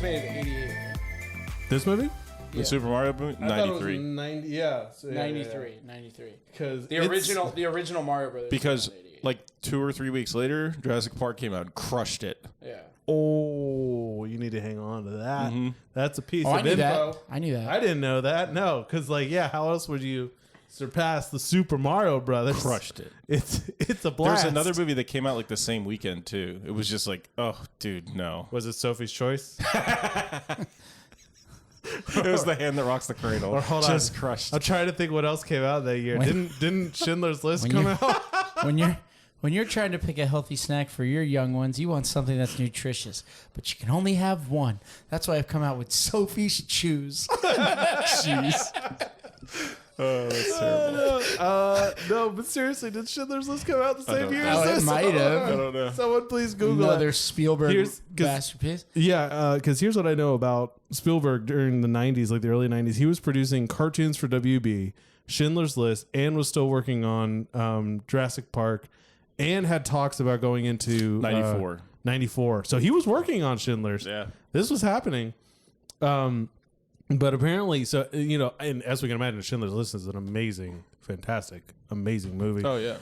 made in 88. This movie? The Super Mario movie? I thought it was 93. 90, yeah. So, 93. 93. Because The original Mario Brothers. Because came out in 88. like 2 or 3 weeks later, Jurassic Park came out and crushed it. Yeah. Oh, you need to hang on to that. Mm-hmm. That's a piece I of knew info. that. I knew that. I didn't know that. No, because how else would you surpass the Super Mario Brothers? Crushed it. It's a blast. There's another movie that came out like the same weekend too. It was just like, oh, dude, no. Was it Sophie's Choice? It was The Hand That Rocks the Cradle. Or hold just on. crushed. I'm trying to think what else came out that year. Didn't Schindler's List When come you're- out? When you're trying to pick a healthy snack for your young ones, you want something that's nutritious, but you can only have one. That's why I've come out with Sophie's Chews. Cheese. Oh, that's terrible. No, but seriously, did Schindler's List come out the same don't year know. as It this? might have. I don't know. Someone please Google Another it. Spielberg Here's- 'cause- masterpiece. Yeah, because here's what I know about Spielberg during the 90s, like the early 90s. He was producing cartoons for WB, Schindler's List, and was still working on Jurassic Park, and had talks about going into 94. 94. So he was working on Schindler's. Yeah. This was happening. But apparently, so, and as we can imagine, Schindler's List is an amazing, fantastic, amazing movie. Oh, yeah.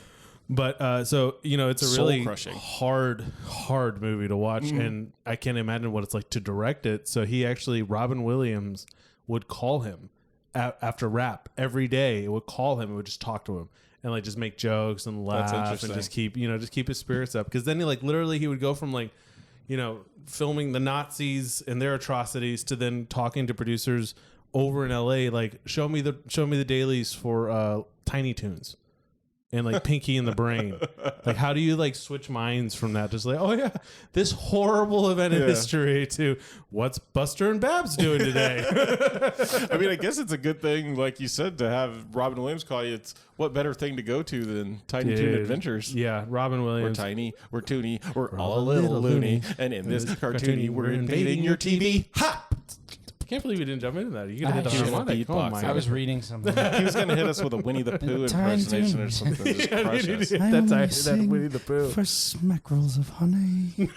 But so it's a really Soul-crushing. hard movie to watch, and I can't imagine what it's like to direct it. So Robin Williams would call him after rap every day. It would call him and would just talk to him and like just make jokes and laugh and interesting. just keep his spirits up. Because then he would go from like filming the Nazis and their atrocities to then talking to producers over in LA, like show me the dailies for Tiny Toons and like Pinky and the Brain. Like, how do you like switch minds from that? Just like, oh yeah, this horrible event in history to what's Buster and Babs doing today? I mean, I guess it's a good thing, like you said, to have Robin Williams call you. It's what better thing to go to than Tiny Toon Adventures? Yeah, Robin We're Williams. tiny, we're toony, we're all a little loony, and in this cartoony, we're invading your TV. Ha! I can't believe you didn't jump into that. You could hit the He was harmonic. Oh beatboxing. my I was God. reading something. He was going to hit us with a Winnie the Pooh impersonation or something. Just Yeah, crush you us. did. That's that Winnie the Pooh. For smackrels of honey.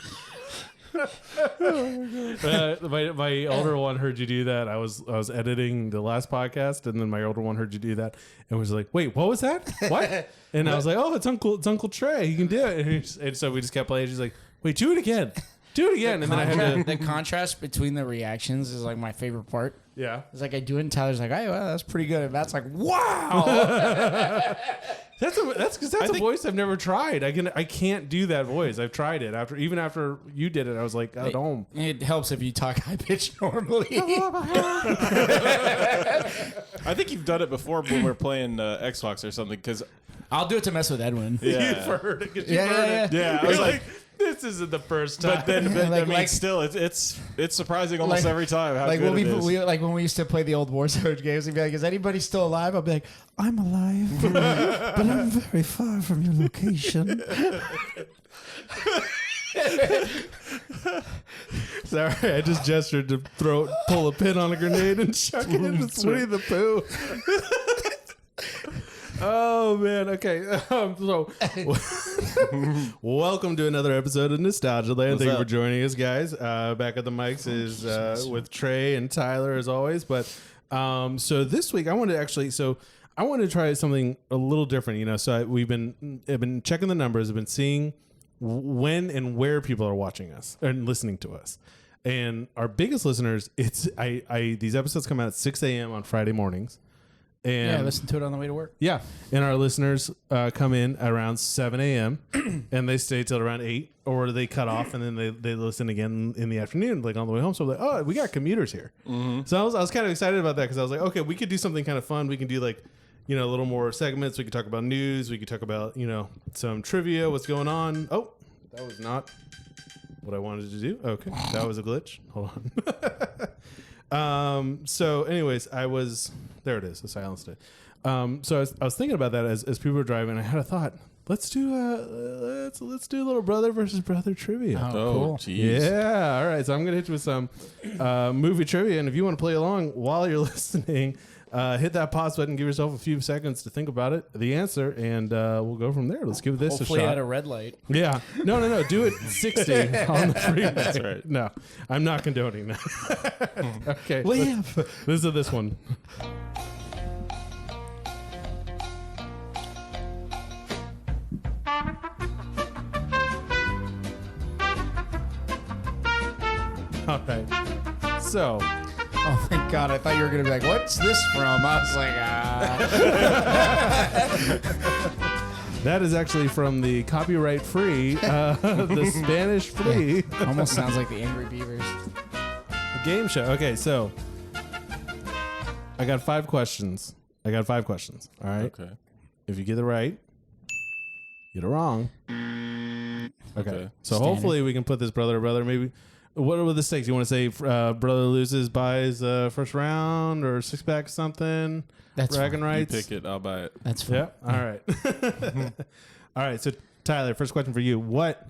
My older one heard you do that. I was editing the last podcast, and then my older one heard you do that, and was like, "Wait, what was that? What?" And I was like, "Oh, it's Uncle Trey. He can do it." And so we just kept playing. She's like, "Wait, do it again, do it again." And then I had to, The contrast between the reactions is like my favorite part. yeah. It's like I do it, and Tyler's like, "Hey, well, that's pretty good." And Matt's like, "Wow." That's because that's a voice I've never tried. I can't do that voice. I've tried it even after you did it. I was like, I don't. It helps if you talk high pitched normally. I think you've done it before when we were playing Xbox or something. Because I'll do it to mess with Edwin. yeah, You've heard it. 'Cause you've Yeah, heard yeah, it. yeah, I You're was like, this isn't the first time. but then I mean, like- still, it's surprising almost like- every time how Like good when it is. like when we used to play the old Warzone games, we'd be like, "Is anybody still alive?" I'll be like, "I'm alive, but I'm very far from your location." Sorry, I just gestured to pull a pin on a grenade and chuck it into Winnie the Pooh. Oh man, okay. So, welcome to another episode of Nostalgia Land. Thank you for up? joining us, guys. Back at the mics is with Trey and Tyler as always. But so this week I wanted to try something a little different. So I've been checking the numbers. I've been seeing when and where people are watching us and listening to us. And our biggest listeners, these episodes come out at 6 a.m. on Friday mornings. And Yeah, listen to it on the way to work. yeah, and our listeners come in around 7 a.m. and they stay till around 8, or they cut off and then they listen again in the afternoon, like on the way home. So I'm like, oh, we got commuters here. Mm-hmm. So I was kind of excited about that because I was like, okay, we could do something kind of fun. We can do like, a little more segments. We could talk about news. We could talk about, some trivia, what's going on. Oh, that was not what I wanted to do. Okay, that was a glitch. Hold on. So anyways, there it is. I silenced it. So I was thinking about that as people were driving. I had a thought. Let's do let's do little brother versus brother trivia. Oh, Oh, cool. jeez. Yeah. All right. So I'm gonna hit you with some movie trivia, and if you want to play along while you're listening, hit that pause button. Give yourself a few seconds to think about it, the answer, and we'll go from there. Let's give this Hopefully a shot. at a red light. Yeah. No. Do it 60 on the freeway. That's right. No, I'm not condoning that. Okay. Liam. Listen to this one. All right. So, Oh, thank God. I thought you were going to be like, what's this from? I was like, that is actually from the copyright-free, the Spanish-free Almost sounds like the Angry Beavers. game show. Okay, so I got 5 questions. All right. Okay. If you get it right, get it wrong. Okay. So Standard. hopefully we can put this brother. Maybe. What are the stakes? You want to say brother loses, buys first round or 6-pack something? That's bragging fine. You rights. pick it. I'll buy it. That's fine. Yeah. All right. All right. So Tyler, first question for you: what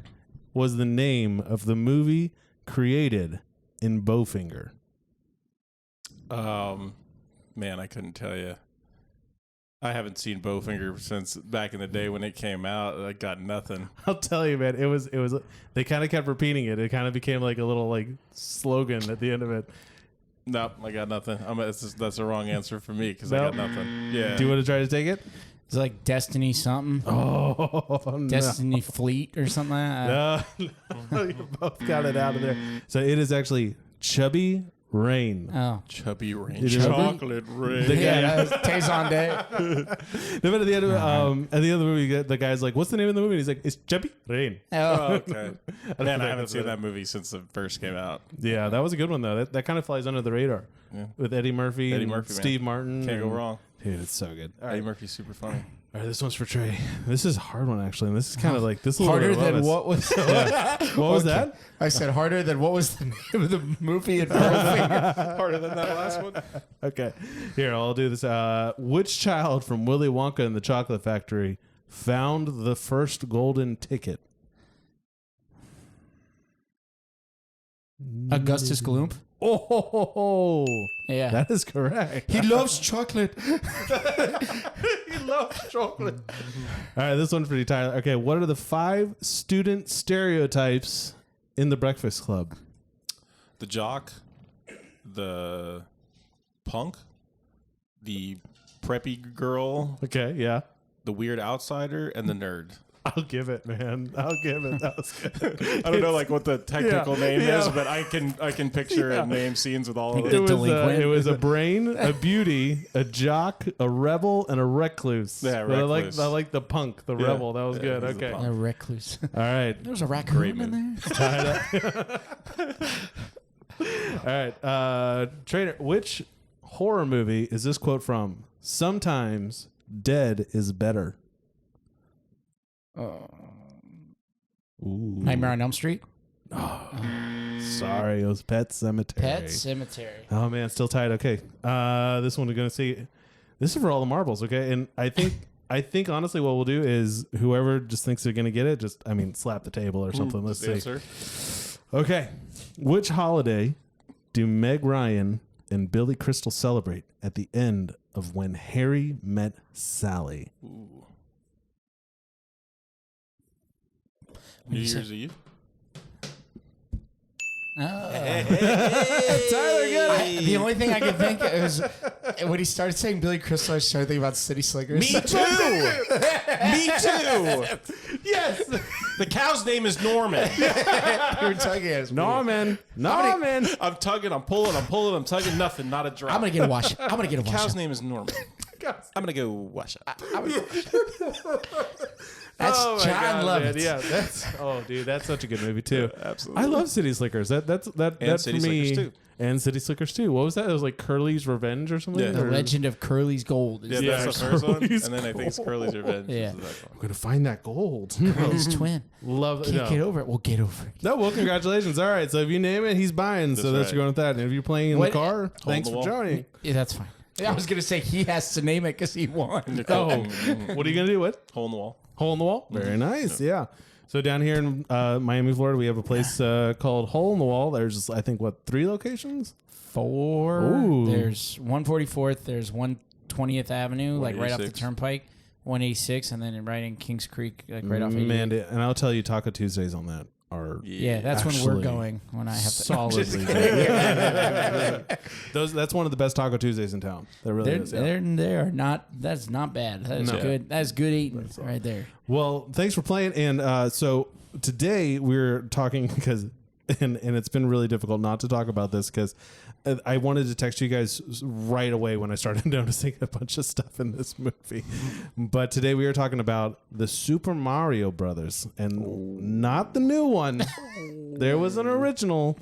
was the name of the movie created in Bowfinger? Man, I couldn't tell you. I haven't seen Bowfinger since back in the day when it came out. I got nothing. I'll tell you, man. It was. They kind of kept repeating it. It kind of became like a little like slogan at the end of it. Nope, I got nothing. That's the wrong answer for me because I Nope. got nothing. Yeah. Do you want to try to take it? It's like Destiny something. Oh, no. Destiny Fleet or something like that. No, you both got it out of there. So it is actually Chubby Rain. Oh. Chubby Rain. It is- Chocolate Rain. The guy- Yeah, that was Tazon Day. Then at the end of the movie, the guy's like, "What's the name of the movie?" And he's like, "It's Chubby Rain." Oh, okay. don't Man, I think haven't that's seen it. that movie since it first came out. Yeah, that was a good one though. That kind of flies under the radar Yeah. with Eddie Murphy, Eddie and Murphy, man. Steve Martin. Can't go and- wrong. Dude, it's so good. All Eddie right. Murphy's super funny. All right, this one's for Trey. This is a hard one actually, and this is kind of like this. is a little Harder bit than above us. what was Yeah. What was that? I said harder than what was the name of the movie in Bowfinger? Harder than that last one. Okay, here I'll do this. Which child from Willy Wonka and the Chocolate Factory found the first golden ticket? Augustus Gloop. Oh, Yeah. that is correct. He loves chocolate. He loves chocolate. All right, this one for you, Tyler. Okay, what are the 5 student stereotypes in the Breakfast Club? The jock, the punk, the preppy girl, Okay, yeah. the weird outsider, and the nerd. I'll give it, man. I'll give it. That was good. I don't know like what the technical name yeah. is, but I can picture and name scenes with all of The it. delinquent. It was a brain, a beauty, a jock, a rebel, and a recluse. Yeah, But recluse. I like the punk, the Yeah. rebel. That was Yeah, good. he's the Okay. punk. A recluse. All right. There was a raccoon Great in movie. there. All right. Trainer, which horror movie is this quote from? Sometimes dead is better. Ooh. Nightmare on Elm Street. Sorry, it was Pet Cemetery. Pet Cemetery. Oh man, still tied. Okay, this one we're gonna see. This is for all the marbles. Okay, and I think honestly, what we'll do is whoever just thinks they're gonna get it, slap the table or something. Let's see. Answer. Okay, which holiday do Meg Ryan and Billy Crystal celebrate at the end of When Harry Met Sally? Ooh. New you say? Year's Eve. Oh. Tyler, get it. The only thing I could think is when he started saying Billy Crystal, I started thinking about City Slickers. Me too. Me too. Yes, The cow's name is Norman. You were tugging at his Norman. I'm tugging. I'm pulling. I'm tugging. Nothing. Not a drop. I'm gonna get a wash. I'm gonna get a The wash. cow's name is Norman. I'm gonna go wash up. That's Oh my John God, Lovitz. man. Yeah, dude, that's such a good movie too. Absolutely. I love City Slickers. That's City for me. Slickers, too. And City Slickers too. What was that? It was like Curly's Revenge or something. Yeah. The Or- Legend of Curly's Gold. Yeah, Is Yeah, that's the first one, and Curly's then I think it's Curly's Revenge. Yeah. Is the second I'm gonna find that gold. Curly's twin. Love it. Can't get over it. We'll get over it. No, well, congratulations. All right, so if you name it, he's buying. So that's right. going with that. And if you're playing in What- the car, thanks the for wall. joining. Yeah, that's fine. I was gonna say he has to name it because he won. one. Oh, what are you gonna do? What? Hole in the wall. Hole in the wall. Very nice. Yeah. So down here in Miami, Florida, we have a place called Hole in the Wall. There's, I think, 3 locations? 4. Ooh. There's 144th. There's 120th Avenue, like right off the 186. Turnpike. 186, and then right in Kings Creek, like right off. 88. Man, and I'll tell you, Taco Tuesdays on that are Yeah, that's when we're actually going. When I have to. solidly. That's one of the best Taco Tuesdays in town. That really is. Yeah. They are not. That's not bad. That is No. good. That is good eating right there. Well, thanks for playing. And so today we're talking because, and it's been really difficult not to talk about this because I wanted to text you guys right away when I started noticing a bunch of stuff in this movie. But today we are talking about the Super Mario Brothers, and not the new one. There was an original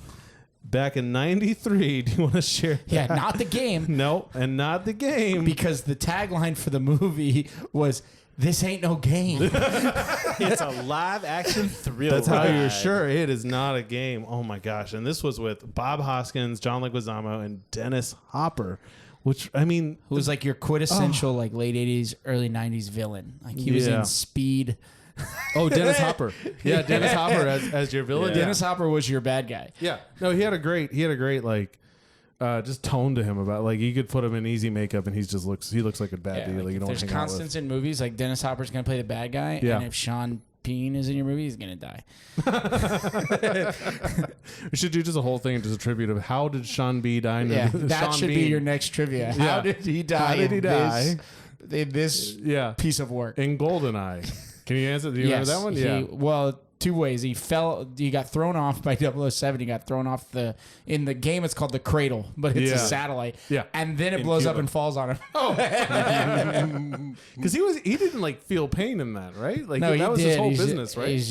back in '93. Do you want to share that? Yeah, not the game. No, and not the game. Because the tagline for the movie was, "This ain't no game." It's a live action thrill. That's how you're ride. sure it is not a game. Oh my gosh. And this was with Bob Hoskins, John Leguizamo, and Dennis Hopper, which, I mean, Who was like your quintessential like late 80s, early 90s villain. Like he was Yeah. in Speed. oh, Dennis Hopper. Yeah, Dennis Hopper as your villain. Yeah. Dennis Hopper was your bad guy. Yeah. No, he had a great like just tone to him about, like, you could put him in easy makeup and he looks like a bad Yeah, dude. like Like, you if don't there's hang out with. constants in movies, like Dennis Hopper's gonna play the bad guy, Yeah. and if Sean Bean is in your movie, he's gonna die. We should do just a whole thing, just a tribute of how did Sean B die? Yeah, that Sean should be Bean. your next trivia. Yeah. How did he die? How did he in die? In this Yeah. piece of work. In Goldeneye. Can you answer? Do you remember that one? He, well, 2 ways. He got thrown off by 007. He got thrown off in the game. It's called the Cradle, but it's Yeah. a satellite. Yeah. And then it In blows up Cuba. and falls on him. Because he didn't like feel pain in that, right? Like No, that he was did. his whole He's business, ju- right? He's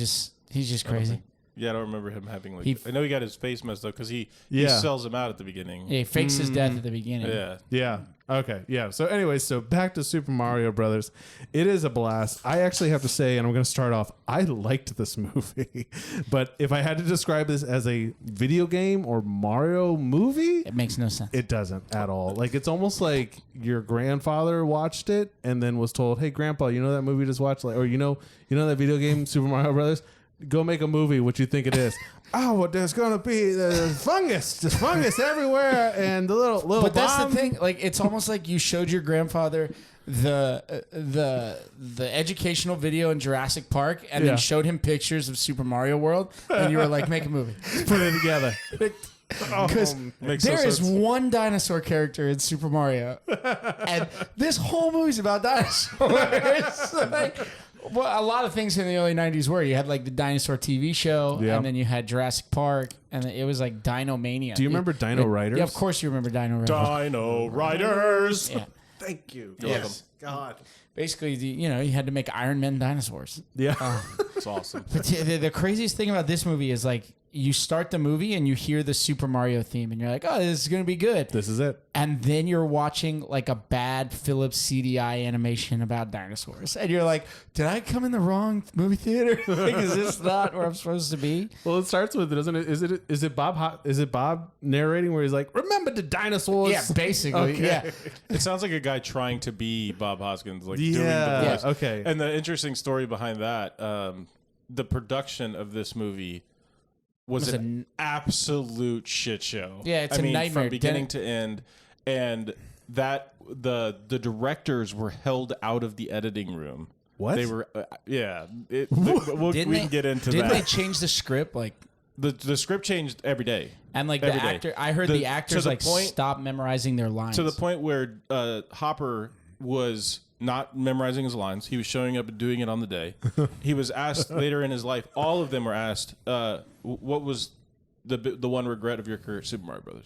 just crazy. Yeah, I don't remember him having like. He- I know he got his face messed up because he Yeah. sells him out at the beginning. Yeah, he fakes his death at the beginning. Yeah. Yeah. Okay. Yeah. So, anyways, back to Super Mario Brothers. It is a blast. I actually have to say, and I'm going to start off, I liked this movie. But if I had to describe this as a video game or Mario movie, It makes no sense. it doesn't at all. Like, it's almost like your grandfather watched it and then was told, "Hey, Grandpa, you know that movie you just watched? Like, or you know that video game Super Mario Brothers? Go make a movie. What you think it is?" Oh, well, there's gonna be fungus, just fungus everywhere, and the little But that's bomb. the thing. Like, it's almost like you showed your grandfather the educational video in Jurassic Park, and Yeah. then showed him pictures of Super Mario World, and you were like, "Make a movie." Put it together. Because Makes no there is sense. one dinosaur character in Super Mario, and this whole movie's about dinosaurs. Like, well, a lot of things in the early '90s were. You had like the dinosaur TV show, Yeah. and then you had Jurassic Park, and it was like Dino Mania. Do you remember Dino Riders? Yeah, of course you remember Dino Riders. Dino Riders. Yeah. Thank you. Yes. God. Basically, you had to make Iron Man dinosaurs. Yeah. It's awesome. But the craziest thing about this movie is like you start the movie and you hear the Super Mario theme and you're like, "Oh, this is gonna be good." This is it. And then you're watching like a bad Philips CDI animation about dinosaurs, and you're like, "Did I come in the wrong movie theater? Like, is this not where I'm supposed to be?" Well, it starts with, doesn't it? Is it Bob narrating where he's like, "Remember the dinosaurs?" Yeah, basically, Okay. yeah. It sounds like a guy trying to be Bob Hoskins, like doing Yeah. the voice. Okay. And the interesting story behind that, the production of this movie was Was an absolute shit show. Yeah, it's I a mean, nightmare. from beginning to end, and that the directors were held out of the editing room. What? They were, we can get into Didn't that. they change the script like? The script changed every day. And like Every the day. actor, I heard The- the to actors the like point- stop memorizing their lines To the point where Hopper was not memorizing his lines. He was showing up and doing it on the day. He was asked later in his life, all of them were asked, what was the one regret of your career? Super Mario Brothers.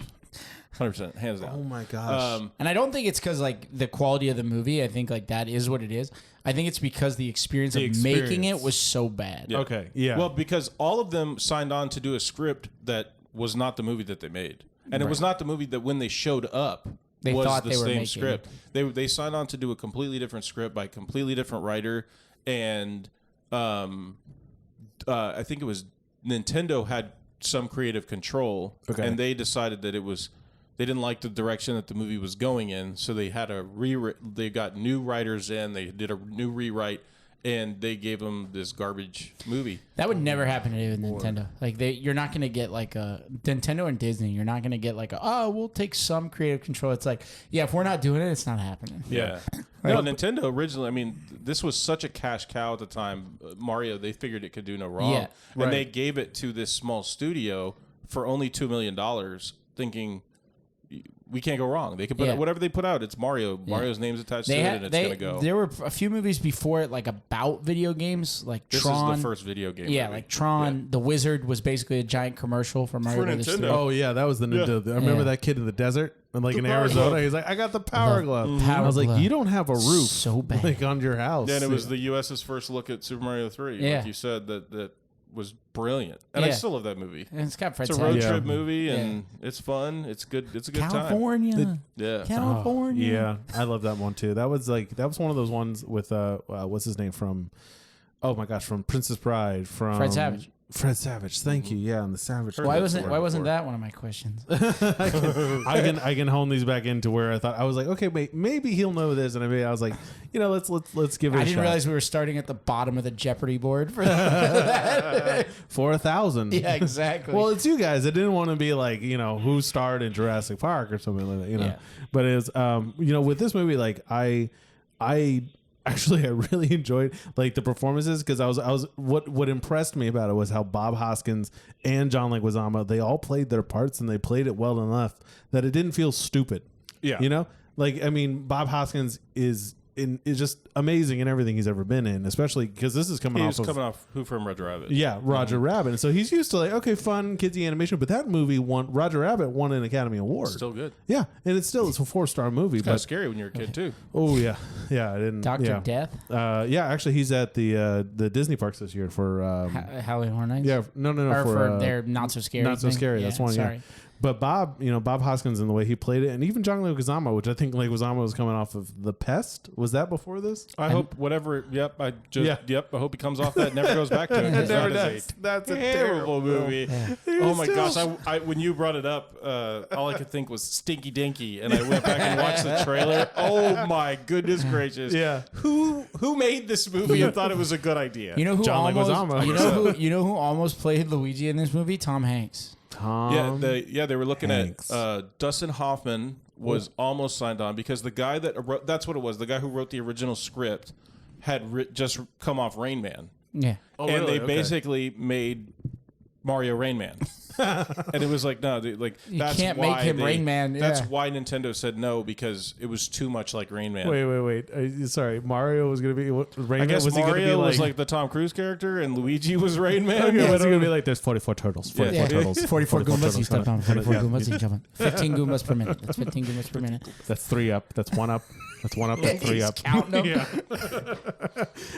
100%, hands down. Oh my gosh. And I don't think it's because like the quality of the movie. I think like that is what it is. I think it's because the experience of making it experience. was so bad. Yeah. Okay. Yeah. Well, because all of them signed on to do a script that was not the movie that they made. And it was not the movie that when they showed up They was thought the they were same making. script. They signed on to do a completely different script by a completely different writer. And I think it was Nintendo had some creative control. Okay. And they decided that they didn't like the direction that the movie was going in. So they had they got new writers in, they did a new rewrite. and they gave them this garbage movie. That would never happen today with Nintendo. Like you're not going to get like a Nintendo and Disney. You're not going to get like we'll take some creative control. It's like, yeah, if we're not doing it, it's not happening. Yeah. No, Nintendo originally, I mean, this was such a cash cow at the time. Mario, they figured it could do no wrong. Yeah, and they gave it to this small studio for only $2 million, thinking we can't go wrong. They could put whatever they put out. It's Mario. Mario's name's attached to it, and it's going to go. There were a few movies before it, like about video games, like This Tron. is the first video game. Yeah, movie. like Tron. The Wizard was basically a giant commercial for Mario For Brothers Nintendo. 3. Oh yeah, that was the Nintendo. I remember that kid in the desert, and like in Arizona, he's like, "I got the power glove." Power I was like, glove. "You don't have a roof, So bad. like on your house." Yeah, and it was the U.S.'s first look at Super Mario 3. Yeah. Like you said, that was brilliant. And I Yeah. still love that movie. And it's got Fred It's a road Savage. trip movie, and it's fun. It's good. It's a good time. California. Yeah. California. Yeah, I love that one too. That was one of those ones with what's his name from? Oh my gosh, from Princess Bride, from Fred Savage. Fred Savage, thank you. Yeah, and the Savage. Heard Why that wasn't somewhere before. that one of my questions? I can hone these back into where I was like, okay, wait, maybe he'll know this, and I was like, let's give it. I a didn't shot. realize we were starting at the bottom of the Jeopardy board for for 1,000. Yeah, exactly. Well, it's you guys. I didn't want to be like, who starred in Jurassic Park or something like that, Yeah. But it's, with this movie, like I actually I really enjoyed like the performances because I was what impressed me about it was how Bob Hoskins and John Leguizamo, they all played their parts and they played it well enough that it didn't feel stupid. Yeah. Like I mean, Bob Hoskins is just amazing in everything he's ever been in, especially because this is coming He's off coming off Who Framed Roger Rabbit. Yeah, Roger Rabbit. And so he's used to like, okay, fun, kidsy animation. But that movie Roger Rabbit won an Academy Award. Still good. Yeah, and it's a 4-star movie. Kind of But scary when you're a kid too. oh yeah, I didn't. Dr. yeah. Death, Yeah, actually, he's at the Disney parks this year for. Halloween Horror Nights. Yeah, no, or for uh, their Not So Scary. Not So thing. Scary. That's one. Sorry. Yeah. But Bob Hoskins and the way he played it, and even John Leguizamo, which I think Leguizamo was coming off of The Pest. Was that before this? I hope whatever. Yep. I hope he comes off that. Never goes back to it. 'cause Never that does. is a That's a terrible movie. Oh my still- gosh! I when you brought it up, all I could think was Stinky Dinky, and I went back and watched the trailer. Oh my goodness gracious! Yeah. Who made this movie and thought it was a good idea? You know who John almost? Leguizamo. You know who almost played Luigi in this movie? Tom Hanks. They were looking Hanks. at Dustin Hoffman was almost signed on because the guy that's what it was. The guy who wrote the original script had just come off Rain Man. Yeah. Oh, and really? they Okay. basically made Mario Rain Man. And it was like, no, dude, like You that's can't why make him Rain Man, That's yeah. why Nintendo said no, because it was too much like Rain Man. Wait. Sorry, Mario was gonna be. Rain I guess was he gonna be Mario was like like the Tom Cruise character, and Luigi was Rain Man. Okay, Yeah, what's it gonna be like? There's 44 turtles. 44 Yeah. turtles. 44 Goombas. You stepped on 44 Yeah. Goombas. You jumped on 15 Goombas per minute. That's 15 Goombas per minute. That's 3 up. That's 1 up. That's 1 up. That's 3 He's up. counting them. Yeah.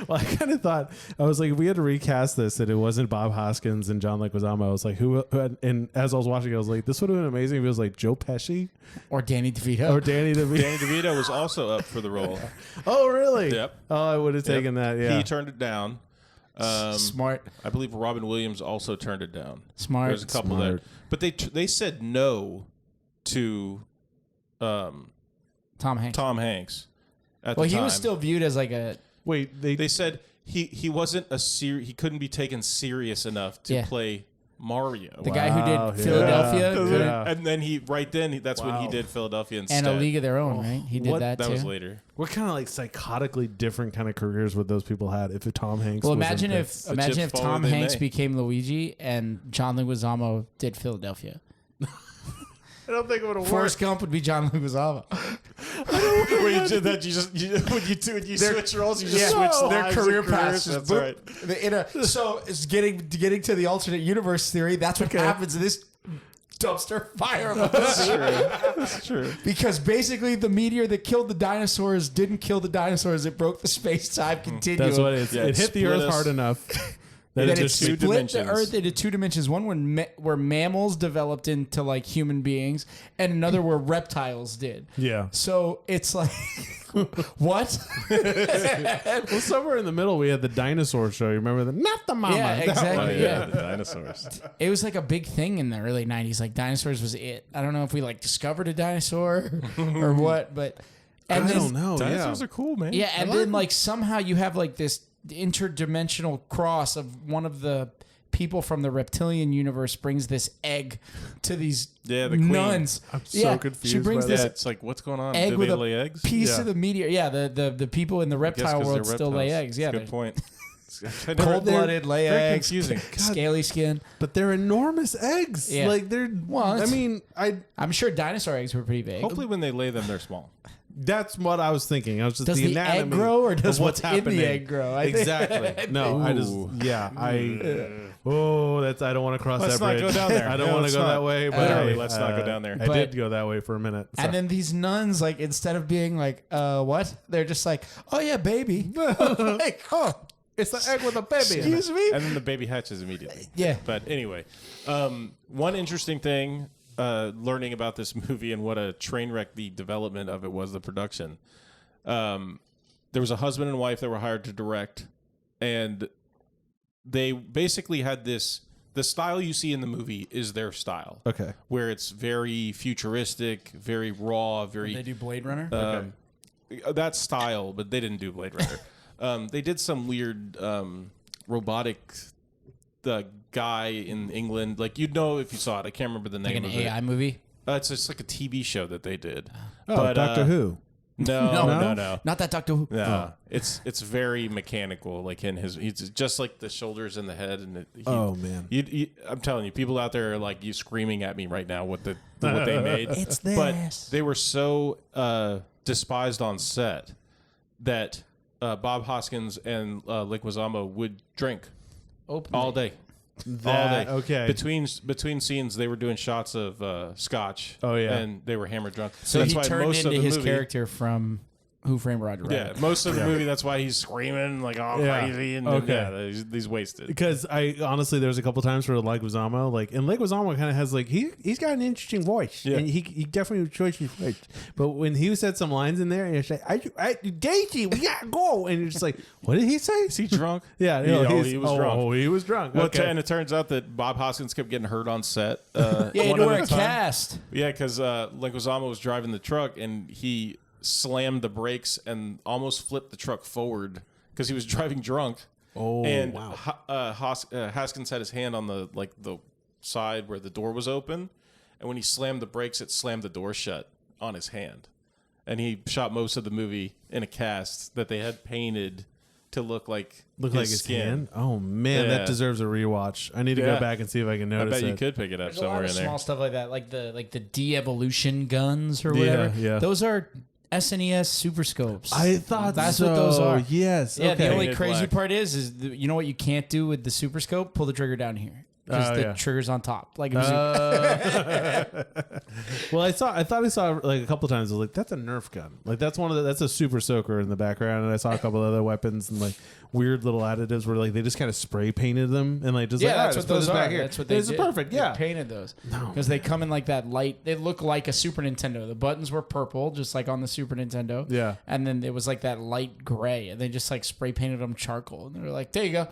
Well, I kind of thought I was like, if we had to recast this, and it wasn't Bob Hoskins and John Leguizamo, I was like, who? And as I was watching, I was like, this would have been amazing if it was like Joe Pesci Or Danny DeVito. or Danny DeVito. Danny DeVito was also up for the role. Oh, really? Yep. Oh, I would have taken that. Yeah. He turned it down. Smart. I believe Robin Williams also turned it down. Smart. There's a couple Smart. but they said no to Tom Hanks. Tom Hanks at Well, the he time. was still viewed as like a. Wait, They said he wasn't he couldn't be taken serious enough to Yeah. play Mario. The guy who Wow, did yeah. Philadelphia Yeah. couldn't- Yeah. And then that's when he did Philadelphia instead. and A League of Their Own, right? He did what- that That too. was later. what kind of like psychotically different kind of careers would those people had if Tom Hanks? Well, was imagine in if this? chips fall Tom where they Hanks may. became Luigi and John Leguizamo did Philadelphia. I don't think it would have Forrest Gump would be John Leguizamo. Where you did that, when you switch roles, you Yeah, switch their lives career and paths. careers. just That's right. boop. So it's getting to the alternate universe theory. That's what happens in this dumpster fire of a movie. That's true. Because basically the meteor that killed the dinosaurs didn't kill the dinosaurs. It broke the space-time continuum. That's what it is. Yeah, it hit the split Earth us. hard enough that That it it just two split the dimensions. Earth into 2 dimensions. One where mammals developed into like human beings, and another where reptiles did. yeah. So it's like, what? Well, somewhere in the middle we had the dinosaur show. You remember that? Not the mama. Yeah, That exactly. one. Oh, Yeah. the dinosaurs. It was like a big thing in the early 90s. Like dinosaurs was it. I don't know if we like discovered a dinosaur or what, but I and then, don't know. Dinosaurs Yeah. are cool, man. Yeah, and then like somehow you have like this interdimensional cross of one of the people from the reptilian universe brings this egg to these Yeah, the queen. nuns. I'm so confused She brings by this Yeah, it's like, what's going on? egg Do with they a lay eggs? piece Yeah. of the meteor. Yeah, the people in the I guess reptile 'cause world they're still lay reptiles. eggs. Yeah, That's a they're good point. cold-blooded, lay very eggs, confusing. scaly skin. But they're enormous eggs. Yeah. Like they're. Well, I it's- mean, I'm sure dinosaur eggs were pretty big. Hopefully, when they lay them, they're small. that's what I was thinking. I was just Does the egg anatomy grow or does of what's in the happening. egg grow? I think- Exactly. No, I just Ooh. that's I don't want to cross Let's that not bridge. go down there. I don't No, want to let's go not. that way. But Literally, I, let's not go down there. I But- did go that way for a minute. And then these nuns, like, instead of being like, what? They're just like, oh, yeah, baby. Like, oh, it's the egg with a baby. excuse me? And then the baby hatches immediately. Yeah. But anyway, one interesting thing learning about this movie and what a train wreck the development of it was, the production. There was a husband and wife that were hired to direct, and they basically had this. The style you see in the movie is their style. Okay. Where it's very futuristic, very raw, very They do Blade Runner? that style, but they didn't do Blade Runner. They did some weird robotic guy in England. Like, you'd know if you saw it. I can't remember the Like name an of AI it. movie? It's just like a TV show that they did. Oh, Doctor Who. No. Not that Doctor Who. No, it's very mechanical. Like he's just like the shoulders and the head, and Oh, man. I'm telling you, people out there are like you screaming at me right now what they made. It's But this. they were so despised on set that Bob Hoskins and Leguizamo would drink Openly. all day. That- all day. okay. Between scenes, they were doing shots of scotch. Oh, yeah. and they were hammered drunk. So that's he why turned most into of the his movie, character from Who Framed Roger Yeah, Rabbit. most of the movie. That's why he's screaming like all Yeah. crazy and Okay. yeah, he's wasted. Because I honestly, there's a couple times for Leguizamo, like, and Leguizamo kind of has like he's got an interesting voice, Yeah. and he definitely chose his voice. But when he said some lines in there, and it's like, Daisy, we gotta go, and you're just like, what did he say? Is he drunk? Yeah, he was drunk. Oh, he was drunk. Well, Okay. and it turns out that Bob Hoskins kept getting hurt on set. Yeah, he had one to at wear a time. cast. Yeah, because Leguizamo was driving the truck and he slammed the brakes and almost flipped the truck forward because he was driving drunk. Oh, and wow. Haskins had his hand on the side where the door was open, and when he slammed the brakes, it slammed the door shut on his hand. And he shot most of the movie in a cast that they had painted to look like his skin. hand. Oh man, Yeah. that deserves a rewatch. I need to Yeah. go back and see if I can I notice bet it. you could pick it up There's a lot somewhere of in there. small stuff like that, like the de-evolution guns or Yeah, whatever. yeah. Those are SNES Super Scopes. I thought That's so. what those are. Yes. Yeah, okay. the only Painted crazy black. part is you know what you can't do with the Super Scope? Pull the trigger down here. Because Oh, the yeah. trigger's on top. Like, it was Well, I thought I saw like a couple times. I was like, that's a Nerf gun. Like that's a super soaker in the background, and I saw a couple other weapons and like weird little additives where like they just kind of spray painted them and like just yeah, like, that's "Ah, what just put those this are. back here." That's what they This did. is perfect. They Yeah. painted those No, because they come in like that light. They look like a Super Nintendo. The buttons were purple, just like on the Super Nintendo. Yeah. and then it was like that light gray, and they just like spray painted them charcoal, and they were like, "There you go."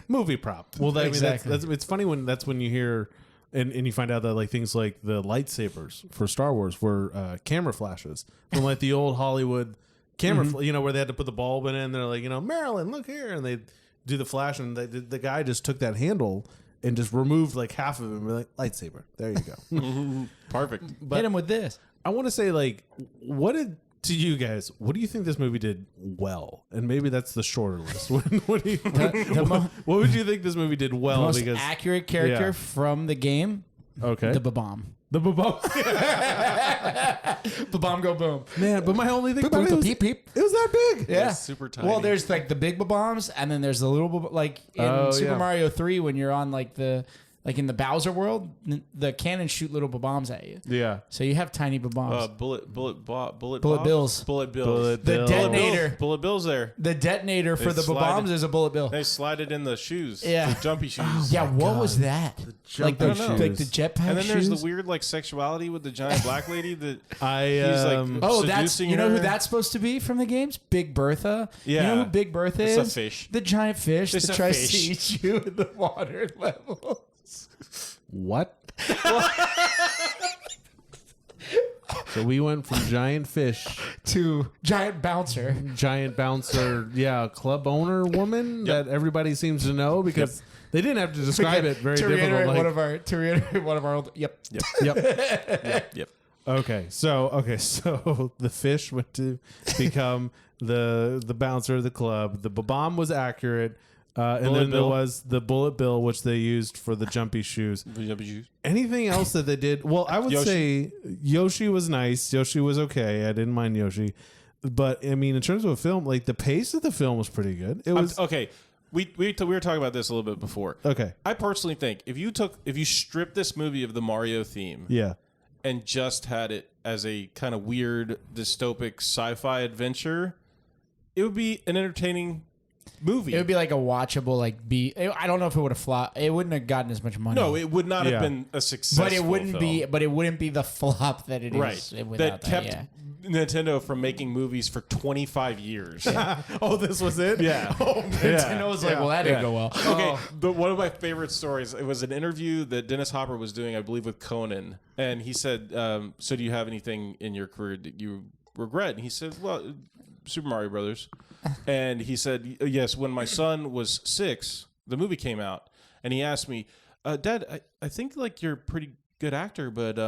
Movie prop. Well, Exactly. that's it's funny when you hear. And you find out that like things like the lightsabers for Star Wars were camera flashes from like the old Hollywood camera, where they had to put the bulb in it and they're like, Marilyn, look here. And they do the flash and the guy just took that handle and just removed like half of it and be like, lightsaber. There you go. Perfect. Hit him with this. I want to say like, what do you think this movie did well? And maybe that's the shorter list. What do you what would you think this movie did The well? most Because accurate character yeah. from the game, okay, the Ba-Bomb. the Ba-Bomb go boom. man, but my only thing Boop, about boop, it was, peep, peep. it was that big. Yeah, It's super tiny. Well, there's like the big bombs, and then there's the little like in Oh, Super yeah. Mario 3 when you're on like in the Bowser world, the cannons shoot little bombs at you. Yeah. So you have tiny bombs. bullet Bullet Bobs? bills. Bullet bills. Bullet The bill. detonator. Bullet bills there. The detonator for They the bombs slide- is a bullet bill. They slide it in the shoes. Yeah. The jumpy shoes. Yeah, what was that? Like the jumpy like the shoes. jetpack And then there's shoes. the weird like sexuality with the giant black lady that I he's like Oh, that's seducing you know who her. that's supposed to be from the games? Big Bertha. You Yeah. know who Big Bertha It's a is? fish. The giant fish It's that a tries fish. to eat you at the water level. what? So we went from giant fish, to giant bouncer. giant bouncer, club owner woman that everybody seems to know because they didn't have to describe it very to difficult. reiterate Like, one of our old. Yep. Yep. okay, so the fish went to become the bouncer of the club. The bomb was accurate. And Bullet then there bill. was the bullet bill, which they used for the jumpy shoes. Anything else that they did? Well, I would Yoshi. say Yoshi was nice. Yoshi was okay. I didn't mind Yoshi. But, I mean, in terms of a film, like, the pace of the film was pretty good. It was... Okay. We were talking about this a little bit before. Okay. I personally think if you stripped this movie of the Mario theme Yeah. and just had it as a kind of weird dystopic sci-fi adventure, it would be an entertaining movie. It would be like a watchable, like B. I don't know if it would have flopped. It wouldn't have gotten as much money. no, it would not Yeah. have been a successful but it wouldn't film. be. But it wouldn't be the flop that it is. right. Without That kept yeah. Nintendo from making movies for 25 years. Oh, this was it? Yeah. Nintendo was like, well, that didn't go well. Okay, but one of my favorite stories, it was an interview that Dennis Hopper was doing, I believe, with Conan. And he said, so do you have anything in your career that you regret? And he said, well, Super Mario Brothers. And he said, yes, when my son was 6, the movie came out. And he asked me, Dad, I think like you're a pretty good actor, but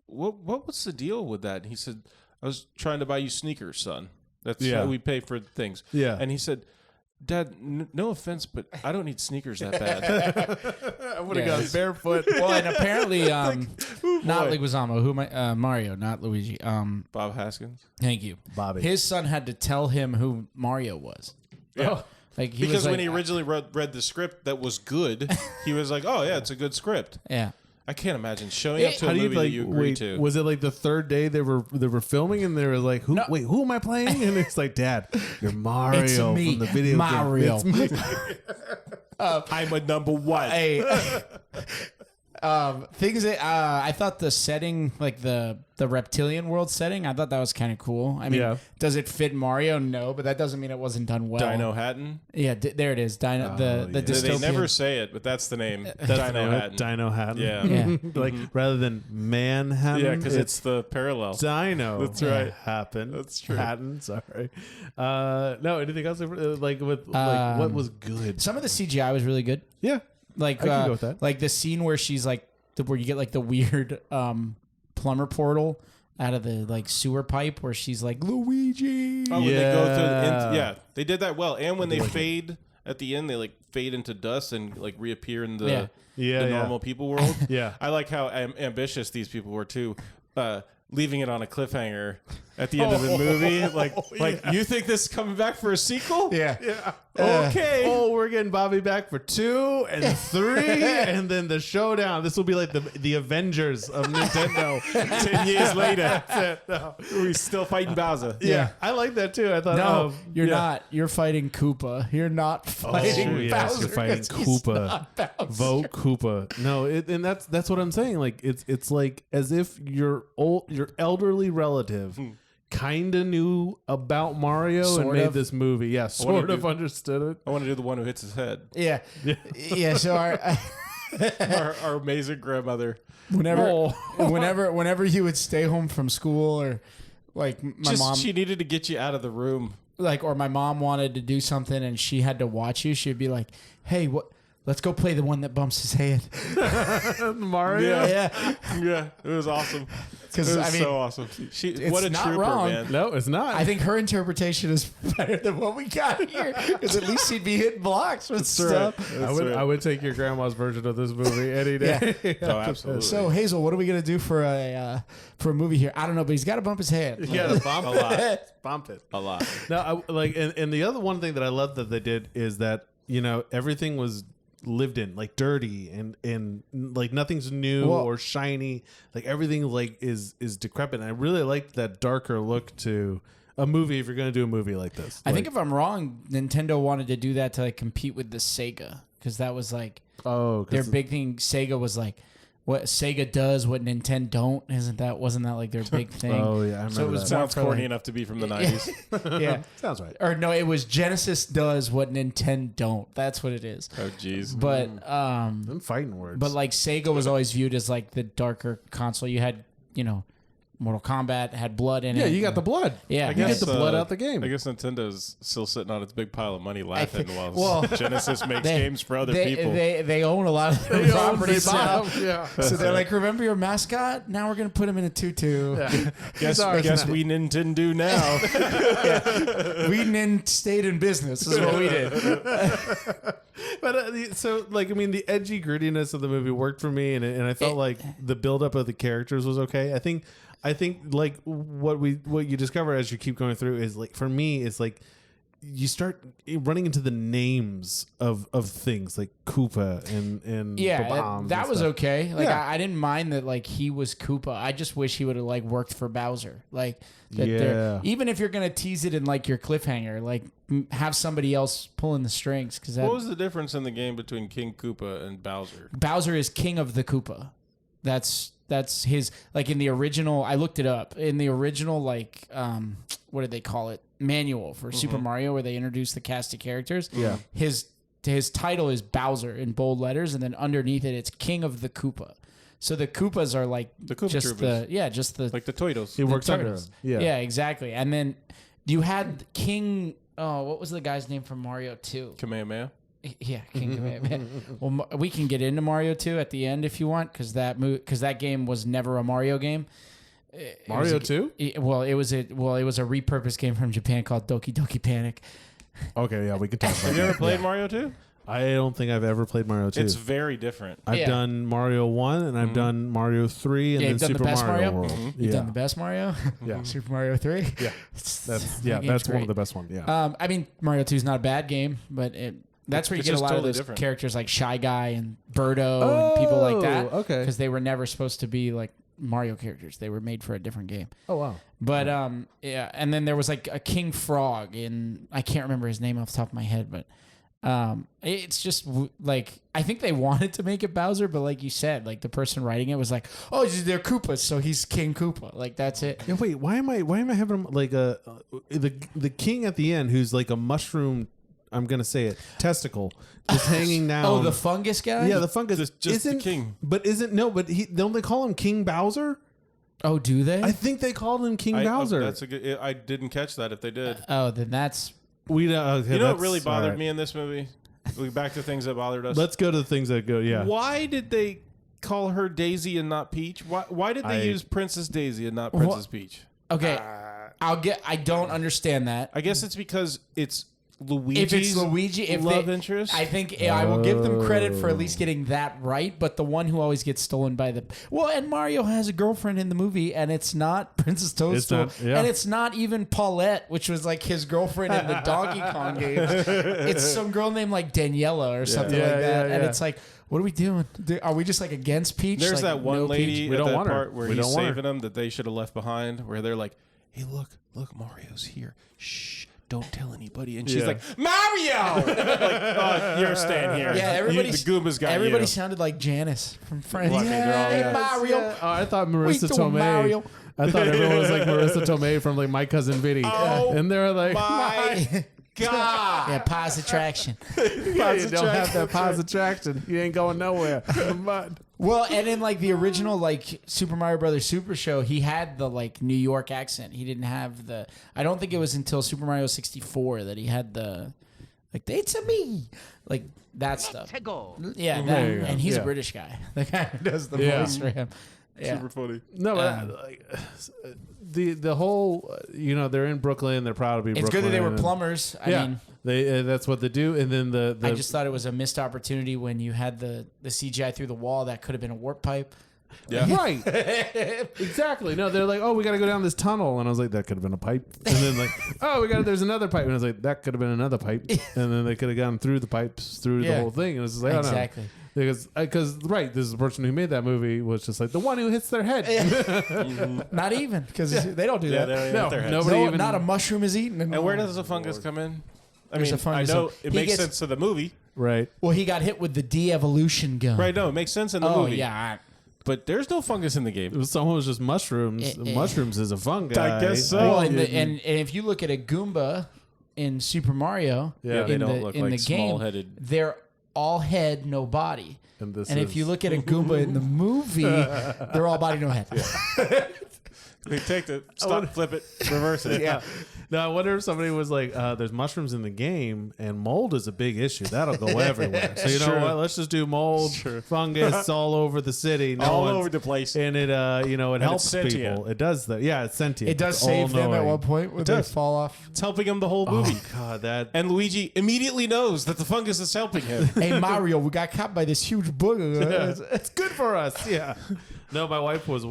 what's the deal with that? And he said, I was trying to buy you sneakers, son. That's how we pay for things. Yeah. And he said, Dad, no offense, but I don't need sneakers that bad. I would have Yeah. gone barefoot. Well, and apparently, not Leguizamo. Who am I? Mario, not Luigi. Bob Haskins. Thank you, Bobby. His son had to tell him who Mario was. Yeah. Like he Because was when like, he originally read the script that was good, he was like, oh, yeah, it's a good script. yeah. I can't imagine showing up to How a do you movie that like? you agree Wait, to. was it like the third day they were filming and they were like, "Who? No. Wait, who am I playing?" And it's like, "Dad, you're Mario It's me, from the video Mario. game." It's me. I'm a number one. Hey, things that I thought the setting, like the reptilian world setting, I thought that was kind of cool. I mean, Yeah. does it fit Mario? No, but that doesn't mean it wasn't done well. Dino Hatton. Yeah, there it is. Dino. the yeah. They dystopian. never say it, but that's the name. That's Dino the name, Hatton. Dino Hatton. Yeah. Yeah. like rather than Manhattan. Yeah, because it's the parallel. Dino. That's right. Happen. That's true. Hatton. Sorry. No. Anything else? Like with like what was good? Some of the CGI was really good. Yeah. Like I can go with that. Like the scene where she's like, where you get like the weird plumber portal out of the like sewer pipe, where she's like Luigi. Oh, when they go through the Yeah. end, yeah, they did that well. And when they fade at the end, they like fade into dust and like reappear in the Yeah, normal people world. Yeah. I like how ambitious these people were too, leaving it on a cliffhanger at the end of the movie. Like you think this is coming back for a sequel? Yeah. Okay. Oh, we're getting Bobby back for 2 and 3, and then the showdown. This will be like the Avengers of Nintendo. 10 years later, No. we're still fighting Bowser. Yeah, I like that too. I thought, No, you're yeah. not. You're fighting Koopa. You're not fighting Oh, yes, Bowser. you're fighting 'cause he's Koopa. not Bowser. Vote Koopa. No, and that's what I'm saying. Like it's like as if your elderly relative kind of knew about Mario and Sort made of. this movie. Yeah, sort do- of understood it. I want to do the one who hits his head. Yeah. Yeah. So Our amazing grandmother. whenever you would stay home from school, or like my mom, She needed to get you out of the room. like, or my mom wanted to do something and she had to watch you, she'd be like, "Hey, what? Let's go play the one that bumps his head." Mario. Yeah. Yeah, it was awesome. It Because was I mean, so awesome. What a not trooper, wrong. man. No, it's not. I think her interpretation is better than what we got here. Because at least she'd be hitting blocks with stuff. I would take your grandma's version of this movie any day. Oh, absolutely. So Hazel, what are we gonna do for a movie here? I don't know, but he's got to bump his head. Yeah, the bump a lot. Bump it. A lot. No, and the other one thing that I love that they did is that everything was lived in, like dirty and like nothing's new Well- or shiny. Like everything like is decrepit. And I really liked that darker look to a movie if you're going to do a movie like this. I think if I'm wrong, Nintendo wanted to do that to like compete with the Sega, because that was like their big thing. Sega was like, what Sega does, what Nintendo don't. Wasn't that like their big thing? Oh yeah, I remember So it was that. Sounds more for, corny like- enough to be from the 90s. Yeah. Sounds right. Or no, it was Genesis does what Nintendo don't. That's what it is. Oh, jeez. But Them fighting words. like Sega was always viewed as like the darker console. You had Mortal Kombat had blood in it. Yeah, you got the blood. Yeah. You get the blood out the game. I guess Nintendo's still sitting on its big pile of money laughing while Genesis makes games for other people. They own a lot of their properties now. Yeah. So they're like, remember your mascot? Now we're going to put him in a tutu. Yeah. Guess we Nintendo now. We stayed in business is what we did. But so, like, I mean, the edgy grittiness of the movie worked for me, and I felt like the buildup of the characters was okay. I think like what you discover as you keep going through is like, for me, it's like you start running into the names of things like Koopa and Bob-ombs that and was stuff. okay. Like Yeah. I didn't mind that like he was Koopa. I just wish he would have like worked for Bowser. Like that Yeah. even if you're gonna tease it in like your cliffhanger, like have somebody else pulling the strings because What was the difference in the game between King Koopa and Bowser? Bowser is king of the Koopa. That's his, like in the original, I looked it up. In the original, like, what did they call it? Manual for Super Mario, where they introduced the cast of characters. Yeah. His title is Bowser in bold letters, and then underneath it, it's King of the Koopa. So the Koopas are like The Koopa just Troopas. just the Like the Toidos. He works under him. turtles. Yeah. Yeah, exactly. And then you had King. Oh, what was the guy's name from Mario 2? Kamehameha. Yeah, King Kamehameha. Well, we can get into Mario 2 at the end if you want, because that game was never a Mario game. Mario 2? It was a repurposed game from Japan called Doki Doki Panic. Okay, yeah, we can talk about Have you ever that. played Mario 2? I don't think I've ever played Mario 2. It's very different. I've done Mario 1 and I've done Mario 3 and Yeah, then you've done the Super best Mario, Mario? World. You've done the best Mario? Yeah. Super Mario 3? Yeah. That's one of the best ones. Yeah. I mean, Mario 2 is not a bad game, but that's where you It's get a just lot totally of those different. characters like Shy Guy and Birdo and people like that. okay. Because they were never supposed to be like Mario characters. They were made for a different game. Oh, wow. But yeah, and then there was like a King Frog, and I can't remember his name off the top of my head, but it's just like I think they wanted to make it Bowser, but like you said, like the person writing it was like, oh, they're Koopas, so he's King Koopa. Like that's it. Yeah, wait, why am I having him like the king at the end who's like a mushroom, I'm going to say it, testicle, just hanging down. Oh, the fungus guy. Yeah, the fungus. Just the isn't king. But don't they call him King Bowser? Oh, do they? I think they called him King Bowser. That's a good. I didn't catch that. If they did, Oh, then that's We you know what really bothered right. me in this movie? Back to things that bothered us. Let's go to the things that go. Yeah. Why did they call her Daisy and not Peach? Why did they use Princess Daisy and not Princess Peach? okay. I don't understand that. I guess it's because it's Luigi's If it's Luigi, love interest. I think I will give them credit for at least getting that right. But the one who always gets stolen by and Mario has a girlfriend in the movie, and it's not Princess Toadstool, and it's not even Paulette, which was like his girlfriend in the Donkey Kong games. It's some girl named like Daniela or something like that, and it's like, what are we doing? Are we just like against Peach? There's like, that one no lady Peach? We at don't that want her. part where We he's don't want her. saving them that they should have left behind, where they're like, "Hey, look, Mario's here. Shh, don't tell anybody." And she's Yeah. like, "Mario!" like, oh, you're staying here. Yeah, everybody. The Goombas got Everybody you. sounded like Janice from Friends. Lucky girl, Hey, yeah. Mario. Yeah. Oh, I thought We Marissa doing Tomei. Mario. I thought everyone was like Marissa Tomei from like My Cousin Vinny. Oh, and they were like, My God. Yeah, pause attraction. yeah, you don't have that pause attraction. You ain't going nowhere. But Well, and in like the original like Super Mario Brothers Super Show, he had the like New York accent. He didn't have the. I don't think it was until Super Mario 64 that he had the like it's a me like that stuff. Yeah, that, There you go. and he's a Yeah. British guy. The guy who does the Yeah. voice for him. Yeah. Super funny. no, but like, the whole they're in Brooklyn. They're proud to be. It's Brooklyn, good that they were and- plumbers. I Yeah, mean, they that's what they do. And then the I just thought it was a missed opportunity when you had the CGI through the wall. That could have been a warp pipe. Yeah. right, exactly. No, they're like, oh, we got to go down this tunnel, and I was like, that could have been a pipe. And then like, oh, there's another pipe, and I was like, that could have been another pipe. And then they could have gone through the pipes through the Yeah. whole thing, and it's just like, oh, Exactly. no. Because right, this is the person who made that movie was just like the one who hits their head. Not even because they don't do Yeah, that. they don't even No, hit their heads. nobody No, even. not a mushroom is eaten. And where does the fungus come in? I There's mean, a fungus. I know So it he makes gets- sense to the movie. Right. Well, he got hit with the de-evolution gun. Right, no, it makes sense in the Oh movie. yeah. But there's no fungus in the It game. was someone was just mushrooms. Mushrooms is a fungi. I guess so. Well, and if you look at a Goomba in Super Mario, Yeah, they in don't the look in like the game, small-headed. they're all head, no body. And if you look at a Goomba in the movie, they're all body, no head. They take the stop, flip it, reverse it. Yeah. Now, I wonder if somebody was like, there's mushrooms in the game, and mold is a big issue. That'll go everywhere. So, you know what? Let's just do mold, fungus all over the city. All over the place. And it, it helps people. It does that. Yeah, it's sentient. It does save them at one point when they fall off. It's helping him the whole movie. Oh, God, that. And Luigi immediately knows that the fungus is helping him. Hey, Mario, we got caught by this huge booger. It's good for us. Yeah. No, my wife was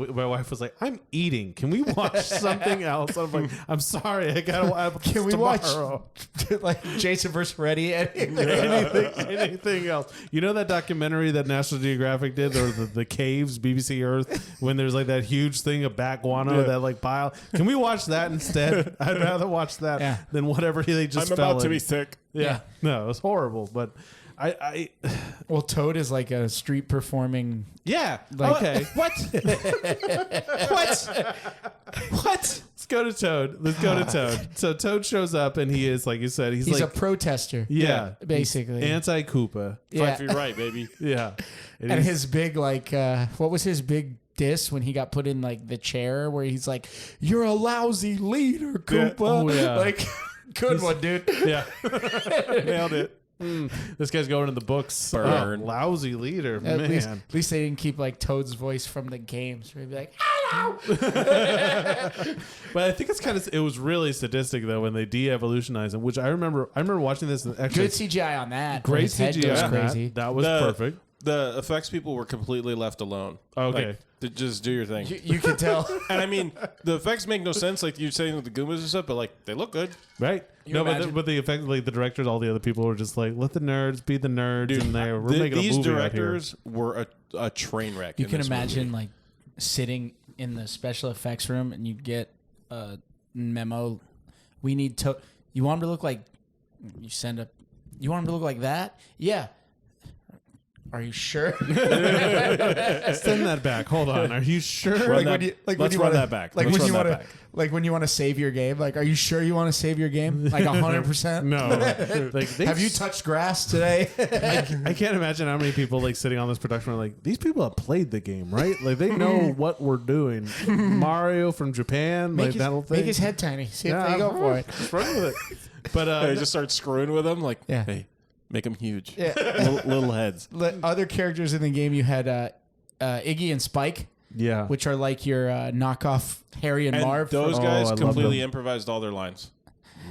like, I'm eating. Can we watch something else? I'm like, I'm sorry, I gotta watch. Can we watch like Jason vs. Freddy? Anything else? You know that documentary that National Geographic did, or the caves, BBC Earth, when there's like that huge thing of bat guano, that like pile. Can we watch that instead? I'd rather watch that than whatever they just. I'm fell about to in. be sick. Yeah. No, it was horrible, but. Well, Toad is like a street performing. Yeah. Like, okay. What? What? Let's go to Toad. So Toad shows up, and he is, like you said, he's like a protester. Yeah. Basically. Anti-Koopa. 5 feet right, baby. Yeah. And his big, like, what was his big diss when he got put in, like, the chair where he's like, "You're a lousy leader, Koopa." Oh, yeah. Like, good one, dude. Yeah. Nailed it. This guy's going in the books. Burn. Lousy leader, At man. least they didn't keep like Toad's voice from the games. Where he'd be like, "Hello." But I think it was really sadistic though when they de-evolutionize him, which I remember watching this. And actually, Good CGI on that. great His head CGI. goes on crazy. That was perfect. The effects people were completely left alone. Okay. Like, to just do your thing. You can tell. And I mean, the effects make no sense, like you're saying with the Goombas and stuff, but like they look good. Right? No, but the effect, like the directors, all the other people were just like, let the nerds be the nerds, Dude, and we're making a movie these out here. directors were a train wreck. You in can this imagine movie. like sitting in the special effects room and you get a memo. We need to. You want him to look like. You want him to look like that? Yeah. Are you sure? Send that back. Hold on. Are you sure? Let's run that back. Like when you want to save your game. Like, are you sure you want to save your game? Like 100%? No. Like, have you touched grass today? I can't imagine how many people like sitting on this production are like, these people have played the game, right? Like they know what we're doing. Mario from Japan, like that whole thing. Make his head tiny. See if they go for it. Just run with it. But they just start screwing with them. Like, Yeah. hey, make them huge. Yeah. little heads. Other characters in the game, you had Iggy and Spike, yeah, which are like your knockoff Harry and Marv. Those I guys love completely them. improvised all their lines.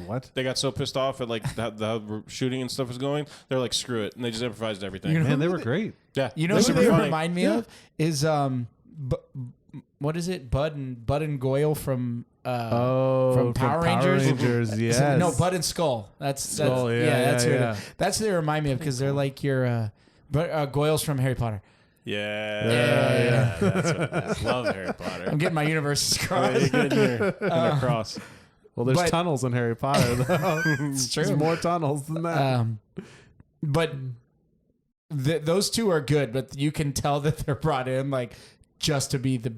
What? They got so pissed off at like how the shooting and stuff was going. They're like, screw it, and they just improvised everything. You know- Man, they were great. Yeah, You know they're who super they funny. remind me of is what is it? Bud and Goyle from from Power Rangers. Yes. No, Bud and Skull. That's Skull, yeah, that's who yeah. that's who they remind me of because they're like your Goyle's from Harry Potter. Yeah. That's what it is. Love Harry Potter. I'm getting my universes You're crossed. getting your across. Well, there's But- tunnels in Harry Potter, though. It's true. There's more tunnels than that. But those two are good, but you can tell that they're brought in like just to be the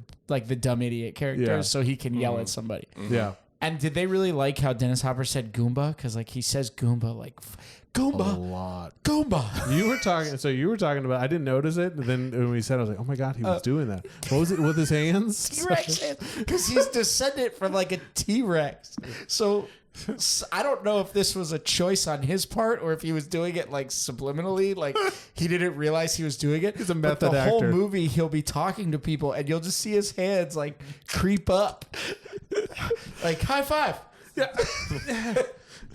dumb idiot characters, Yeah. so he can yell at somebody. Yeah. And did they really like how Dennis Hopper said Goomba? Because like he says Goomba like Goomba, A lot. Goomba. You were talking about, I didn't notice it. And then when we said, I was like, oh my God, he was doing that. What was it with his hands? T-Rex, because he's descendant from like a T-Rex. So I don't know if this was a choice on his part or if he was doing it like subliminally, like he didn't realize he was doing it. He's a But method the whole actor. movie, he'll be talking to people, and you'll just see his hands like creep up, like high five.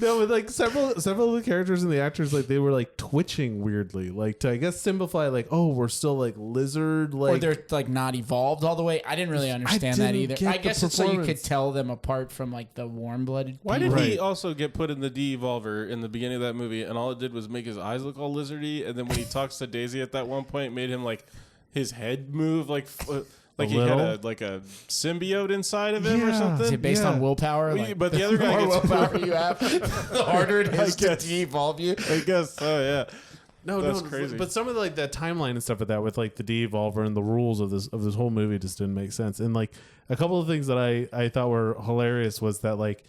No, but like several of the characters and the actors, like they were like twitching weirdly, like to I guess simplify, like, oh, we're still like lizard, like Or they're like not evolved all the way. I didn't really understand that didn't either. get I the guess it's so you could performance. tell them apart from like the warm-blooded. Why did people. he Right. also get put in the de-evolver in the beginning of that movie, and all it did was make his eyes look all lizardy, and then when he talks to Daisy at that one point, it made him like his head move like he little? had a symbiote inside of him or Yeah. something. Is it based on willpower? Well, Like, but the other guy more gets willpower you have, the harder it is to guess. de-evolve you. I guess so. Yeah. no, That's no, crazy. But some of the, like that timeline and stuff like that with like the de-evolver and the rules of this whole movie just didn't make sense. And like a couple of things that I thought were hilarious was that like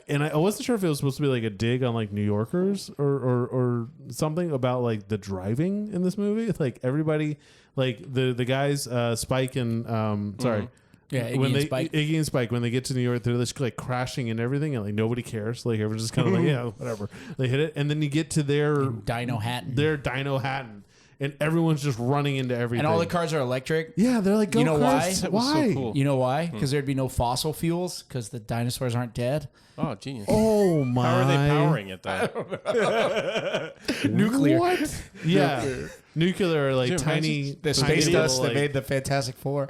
and I wasn't sure if it was supposed to be like a dig on like New Yorkers or something about like the driving in this movie. Like everybody, like the guys, Spike and sorry. Yeah, Iggy and Spike, when they get to New York, they're just like crashing and everything, and like nobody cares. Like everyone's just kind of like, yeah, whatever. They hit it, and then you get to their Dino Hatton. And everyone's just running into everything. And all the cars are electric. Yeah, they're like, you know why? Why? So cool. You know why? Because there'd be no fossil fuels because the dinosaurs aren't dead. Oh, genius. Oh my! How are they powering it though? Nuclear. What? Yeah, nuclear, like tiny. The space dust that made the Fantastic Four.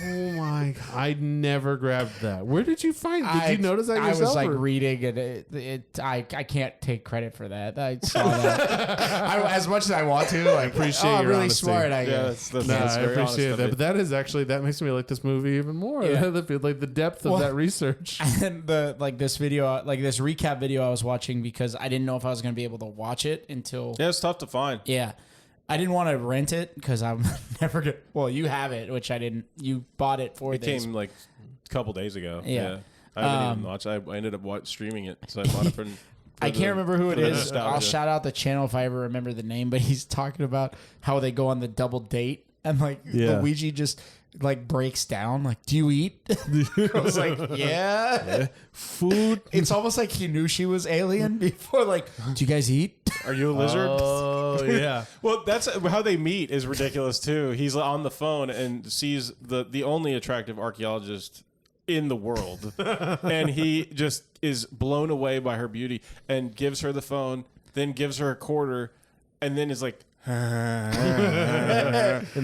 Oh my! I never grabbed that. Where did you find? Did you notice that yourself? I was like reading, and I can't take credit for that. I saw that. As much as I want to, I appreciate your really honesty. Smart. I guess. I appreciate that. But that is actually that makes me like this movie even more. Yeah. Like the depth of that research. And this video, like this recap video I was watching because I didn't know if I was going to be able to watch it until. Yeah, it's tough to find. Yeah. I didn't want to rent it because I'm never gonna. Well, you have it, which I didn't. You bought it for it this. came like a couple days ago. Yeah. I haven't even watched. I ended up streaming it, so I bought it for. I can't remember who it is. I'll shout out the channel if I ever remember the name. But he's talking about how they go on the double date and like Luigi just like breaks down. Like, do you eat? I was like, yeah. Food. It's almost like he knew she was alien before. Like, do you guys eat? Are you a lizard? Oh yeah. Well, that's how they meet is ridiculous too. He's on the phone and sees the only attractive archaeologist in the world, and he just is blown away by her beauty and gives her the phone, then gives her a quarter, and then is like. In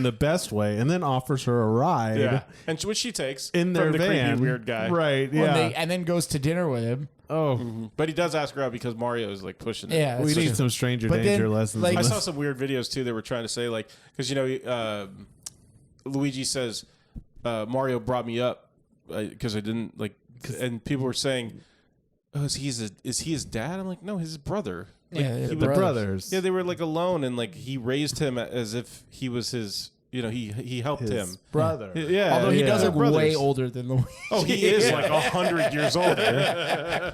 the best way, and then offers her a ride. Yeah, and which she takes in their from the van. creepy weird guy. Right? Yeah, and then goes to dinner with him. Oh, but he does ask her out because Mario is like pushing it. Yeah, we need some stranger danger lessons. Like, I saw some weird videos too. They were trying to say like because Luigi says Mario brought me up because I didn't like, and people were saying, "Oh, is he his dad?" I'm like, "No, his brother." Like, yeah, the brothers. Yeah, they were like alone, and like he raised him as if he was his. You know, he helped his him. brother. Yeah, although he does look brothers. way older than Luigi. Oh, he is like 100 years older.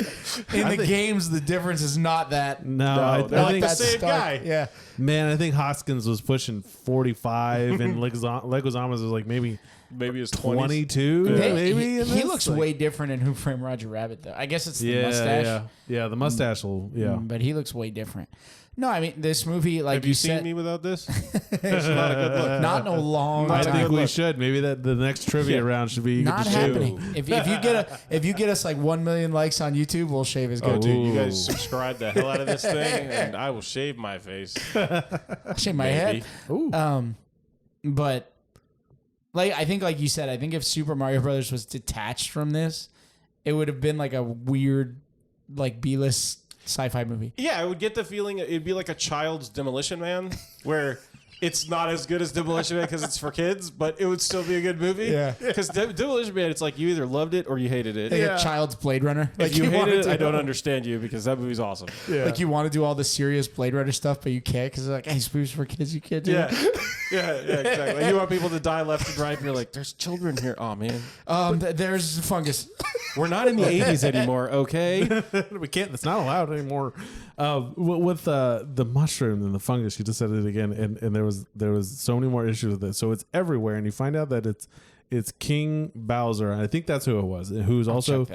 In the games, the difference is not that. No, they're like the same guy. Yeah, man, I think Hoskins was pushing 45, and Leguizamo was like maybe it's 22. Maybe he looks way different in Who Framed Roger Rabbit, though. I guess it's the mustache. Yeah, the mustache will. Yeah, but he looks way different. No, I mean this movie, like Have you said, seen me without this? It's not a good look. Not in a long I time. think we should. Maybe that the next trivia round should be Not happening. If you get us like 1 million likes on YouTube, we'll shave his goatee. Dude, you guys subscribe the hell out of this thing, and I will shave my face. I'll shave my head. Ooh. But like I think, like you said, I think if Super Mario Brothers was detached from this, it would have been like a weird, like B-list sci-fi movie. Yeah, I would get the feeling it'd be like a child's Demolition Man, where it's not as good as Demolition Man because it's for kids, but it would still be a good movie. Yeah. Because Demolition Man, it's like you either loved it or you hated it. Like a child's Blade Runner. If you hated it, I don't understand you because that movie's awesome. Yeah. Like you want to do all the serious Blade Runner stuff, but you can't because like, hey, movies for kids, you can't do it. Yeah, exactly. You want people to die left and right, and you're like, there's children here. Oh, man. There's fungus. We're not in the 80s anymore, okay? We can't. It's not allowed anymore. With the mushroom and the fungus, you just said it again, and there was so many more issues with it. So it's everywhere, and you find out that it's King Bowser, and I think that's who it was, who's also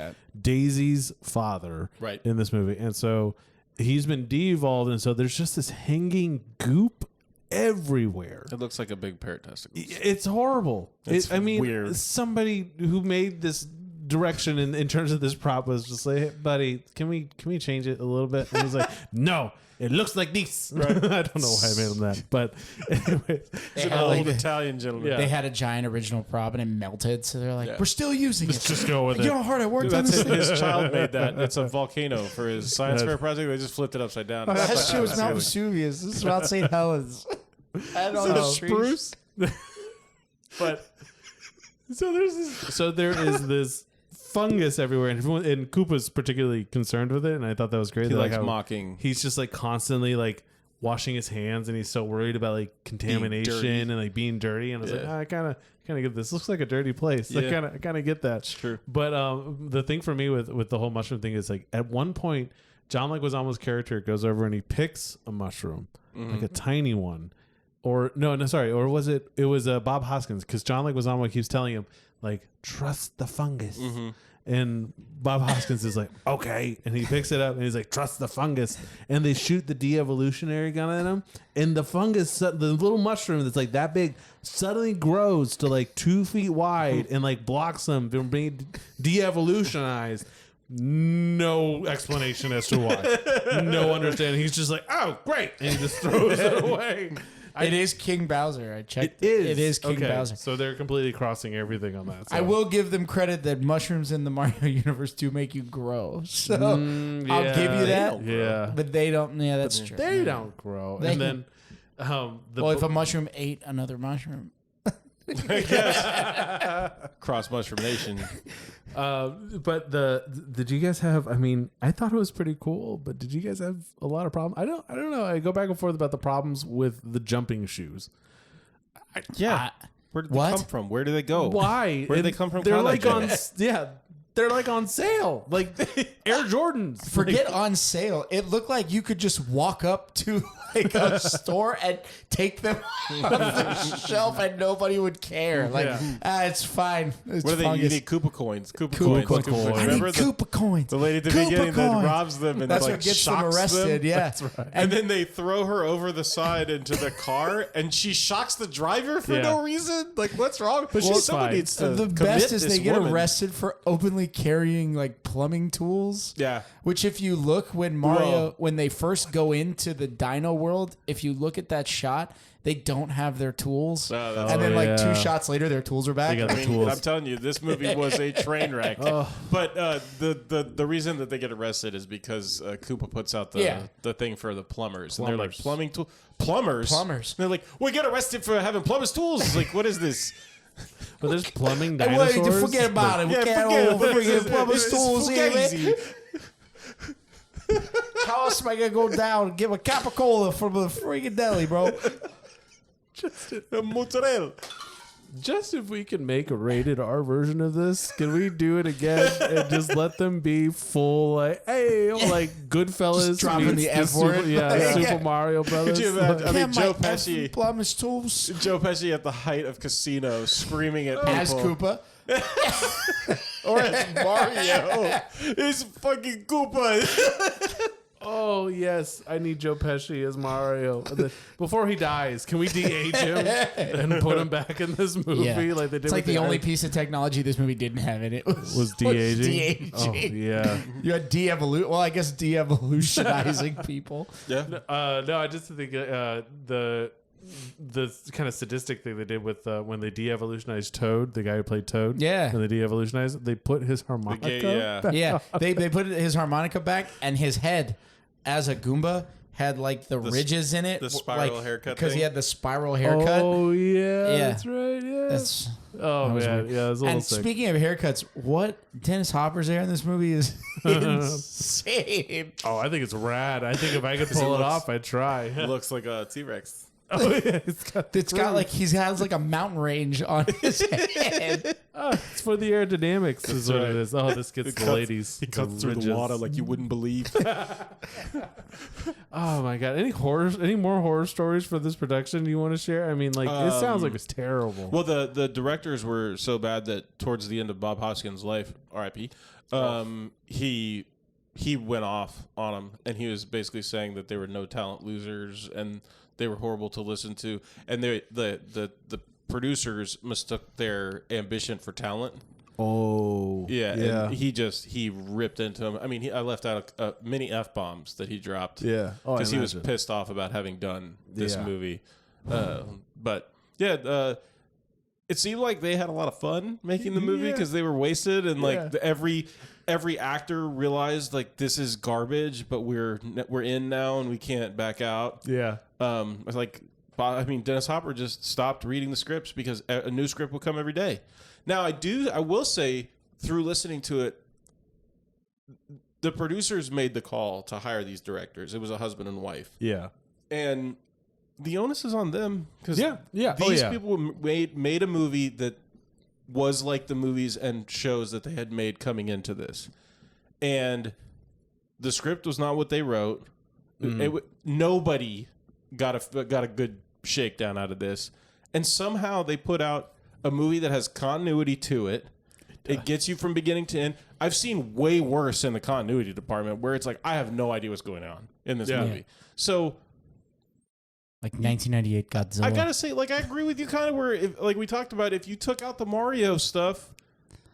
Daisy's father, right, in this movie, and so he's been de-evolved, and so there's just this hanging goop everywhere. It looks like a big parrot testicle. It's horrible. It's weird. Somebody who made this direction in terms of this prop was just like, hey, buddy, can we change it a little bit? And he's like, no, it looks like this. Right. I don't know why I made him that, but anyway, it's an old Italian gentleman. Yeah. They had a giant original prop and it melted, so they're like, we're still using it. Just go with it. You know how hard I worked on this? His child made that. It's a volcano for his science fair project. They just flipped it upside down. That shit was Mount Vesuvius. This is Mount St. Helens. I don't know. Spruce. But so there is this fungus everywhere, and Koopa's particularly concerned with it, and I thought that was great. He like likes mocking. He's just like constantly like washing his hands, and he's so worried about like contamination and like being dirty. And I was like, I kind of get this. Looks like a dirty place. Yeah. I kind of get that. It's true. But the thing for me with the whole mushroom thing is like at one point, John Leguizamo's character goes over and he picks a mushroom, like a tiny one. Or sorry. Or was it was Bob Hoskins, because John Leguizamo keeps telling him like, trust the fungus. And Bob Hoskins is like, okay. And he picks it up and he's like, trust the fungus. And they shoot the de-evolutionary gun at him. And the fungus, the little mushroom that's like that big, suddenly grows to like 2 feet wide and like blocks them from being de-evolutionized. No explanation as to why. No understanding. He's just like, oh, great. And he just throws it away. It is King Bowser. I checked. It is King Bowser. So they're completely crossing everything on that. So. I will give them credit that mushrooms in the Mario universe do make you grow. So I'll give you that. Yeah. But they don't. Yeah, that's true. They don't grow. They and then, if a mushroom ate another mushroom. Cross Mushroom Nation. But did you guys have? I mean, I thought it was pretty cool. But did you guys have a lot of problems? I don't know. I go back and forth about the problems with the jumping shoes. Where did they come from? Where do they go? Why? Where did they come from? They're like on they're like on sale, like Air Jordans. Forget on sale. It looked like you could just walk up to like a store and take them off the shelf and nobody would care. Like, it's fine. It's what are they? fungus. You need Koopa coins. Koopa coins. I need Koopa coins. The lady at the beginning that robs them and that's like what gets them shocks arrested. them. Yeah, That's right. And then they throw her over the side into the car, and she shocks the driver for no reason. Like, what's wrong? But someone needs to. The best is they get woman. arrested for openly carrying like plumbing tools. Yeah. Which, if you look when they first go into the Dino World, if you look at that shot, they don't have their tools, and then like 2 shots later, their tools are back. They got the tools. I'm telling you, this movie was a train wreck. But the reason that they get arrested is because Koopa puts out the thing for the plumbers, and they're like plumbing tool plumbers. And they're like, we get arrested for having plumbers tools. It's like, what is this? But there's plumbing dinosaurs. Wait, forget about it. We can't forget plumbers tools here, man. How else am I gonna go down and give a capicola from the freaking deli, bro? Mozzarella. Just if we can make a rated R version of this, can we do it again and just let them be full like, hey, like Goodfellas, just dropping the F word, Super Mario Brothers. Could you imagine? I mean, Joe Pesci, plumbers tools. Joe Pesci at the height of Casino, screaming at people. As Koopa. Or as Mario. It's fucking Koopa. Oh, yes. I need Joe Pesci as Mario. Before he dies, can we de-age him and put him back in this movie like they did? It's like the only piece of technology this movie didn't have in it was de-aging. De-aging. Oh, yeah. You had de-evolution. Well, I guess de-evolutionizing people. Yeah. No, I just think the kind of sadistic thing they did with when they de-evolutionized Toad, the guy who played Toad. Yeah. And they de-evolutionized, they put his harmonica back. Yeah. They put his harmonica back, and his head as a Goomba had like the ridges in it. The spiral haircut because he thing? had the spiral haircut. Oh, yeah. That's right. Yeah. That's... Oh, man. Yeah, it was a little and sick. speaking of haircuts, what Dennis Hopper's hair in this movie is insane. Oh, I think it's rad. I think if I could pull it off, I'd try. It looks like a T-Rex. Oh, yeah. It's got like he has like a mountain range on his head. It's for the aerodynamics is what it is. Oh, this gets the ladies. He cuts through the water like you wouldn't believe. Oh my god! Any more horror stories for this production you want to share? I mean, like it sounds like it's terrible. Well, the directors were so bad that towards the end of Bob Hoskins' life, R.I.P., he went off on them, and he was basically saying that they were no talent losers and they were horrible to listen to, and the producers mistook their ambition for talent. Oh, yeah. And he ripped into him. I mean, I left out many F-bombs that he dropped. Yeah, because he was pissed off about having done this movie. But yeah, it seemed like they had a lot of fun making the movie because they were wasted, and like every actor realized like this is garbage, but we're in now and we can't back out. Yeah. Dennis Hopper just stopped reading the scripts because a new script will come every day. Now, I will say, through listening to it, the producers made the call to hire these directors. It was a husband and wife. Yeah. and the onus is on them because these people made a movie that was like the movies and shows that they had made coming into this, and the script was not what they wrote. Nobody got a good shakedown out of this, and somehow they put out a movie that has continuity to it. It gets you from beginning to end. I've seen way worse in the continuity department where it's like I have no idea what's going on in this movie. So. Like 1998 Godzilla. I gotta say, like, I agree with you kind of where, like we talked about, if you took out the Mario stuff,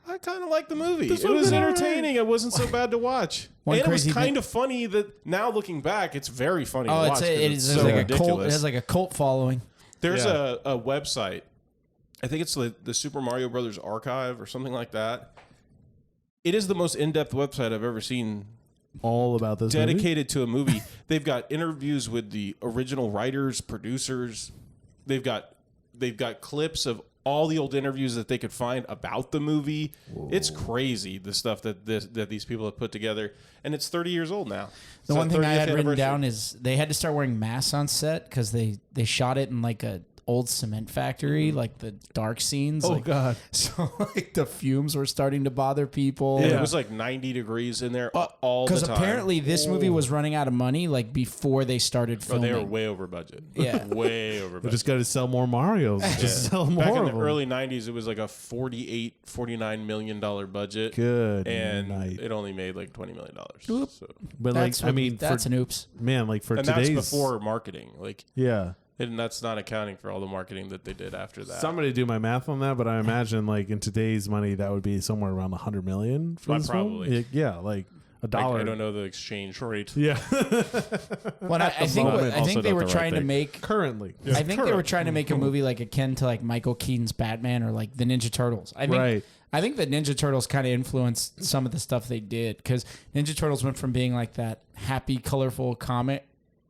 I kind of liked the movie. It was entertaining. Right. It wasn't so bad to watch. And it was kind of funny that now looking back, it's very funny to watch. It's so like ridiculous. It has like a cult following. There's a website. I think it's the Super Mario Brothers Archive or something like that. It is the most in-depth website I've ever seen. All about this dedicated to a movie. They've got interviews with the original writers, producers. They've got clips of all the old interviews that they could find about the movie. Whoa. It's crazy the stuff that these people have put together, and it's 30 years old now. The one thing I had written down is they had to start wearing masks on set because they shot it in like a old cement factory, like the dark scenes. Oh, like, God. So like the fumes were starting to bother people. Yeah. It was like 90 degrees in there all the time. Because apparently this movie was running out of money like before they started filming. They were way over budget. Yeah. Way over budget. They just got to sell more Marios. Just sell more. Back in the early 90s, it was like a $49 million budget. Good And night. it only made like $20 million. So. But like, I mean, that's an oops. Man, like for and today's... that's before marketing. Like, yeah. And that's not accounting for all the marketing that they did after that. Somebody do my math on that, but I imagine like in today's money, that would be somewhere around $100 million for this probably. Film. Yeah, like $1. I don't know the exchange rate. Yeah. Well, I think they were trying to make currently. Yeah. I think they were trying to make a movie like akin to like Michael Keaton's Batman or like the Ninja Turtles. I think the Ninja Turtles kind of influenced some of the stuff they did because Ninja Turtles went from being like that happy, colorful comic,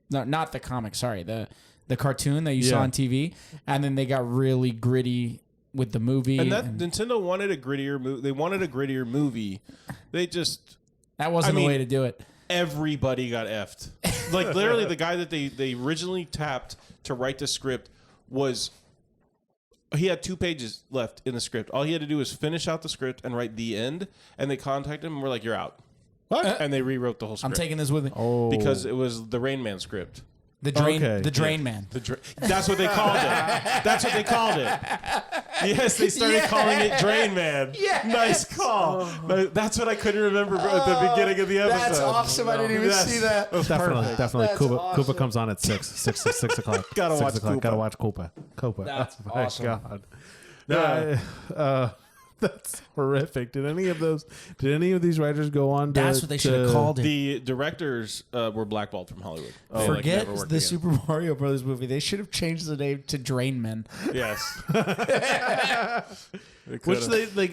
no, not the comic, sorry, the cartoon that you saw on TV, and then they got really gritty with the movie. And Nintendo wanted a grittier movie. They wanted a grittier movie. They just that wasn't the way to do it. Everybody got effed. Like literally, the guy that they originally tapped to write the script he had 2 pages left in the script. All he had to do was finish out the script and write the end. And they contacted him and were like, "You're out." What? And they rewrote the whole script. I'm taking this with me. Oh, because it was the Rain Man script. The Drain Man. That's what they called it. That's what they called it. Yes, they started calling it Drain Man. Yes. Nice call. That's what I couldn't remember at the beginning of the episode. That's awesome. I didn't even see that. Definitely. That's Koopa, awesome. Koopa comes on at 6 o'clock. Gotta watch Koopa. Gotta watch Koopa. That's oh my awesome. God. No, that's horrific. Did any of these writers go on to... That's what they should have called it. The directors were blackballed from Hollywood. Forget the Super Mario Brothers movie. They should have changed the name to Drain Men. Yes. Which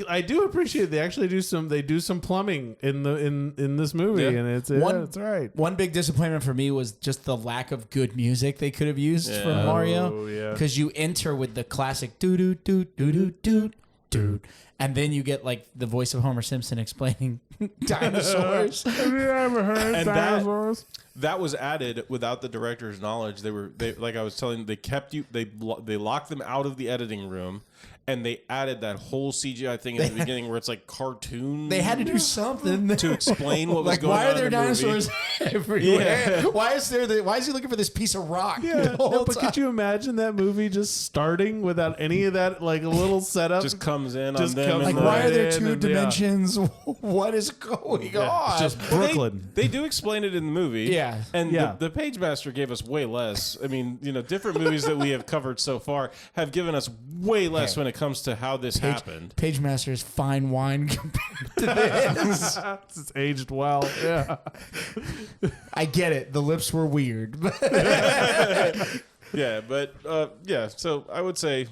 I do appreciate. They actually do some plumbing in this movie, and it's right. One big disappointment for me was just the lack of good music they could have used for Mario. Because you enter with the classic doo doo doo doo doo doo doo, and then you get like the voice of Homer Simpson explaining dinosaurs. Have you ever heard dinosaurs? That was added without the director's knowledge. They like I was telling you, they kept you. They locked them out of the editing room. And they added that whole CGI thing in the beginning where it's like cartoon. They had to do something to explain what was going on. Why are there in the dinosaurs everywhere? Yeah. Why is he looking for this piece of rock? Yeah, but could you imagine that movie just starting without any of that, like a little setup? Just comes in on them. Like, why are there 2 dimensions? What is going on? Just Brooklyn. They do explain it in the movie. Yeah. And the Page Master gave us way less. I mean, different movies that we have covered so far have given us way less when it comes to how this happened. Page Master is fine wine compared to this. It's aged well. Yeah. I get it. The lips were weird. So I would say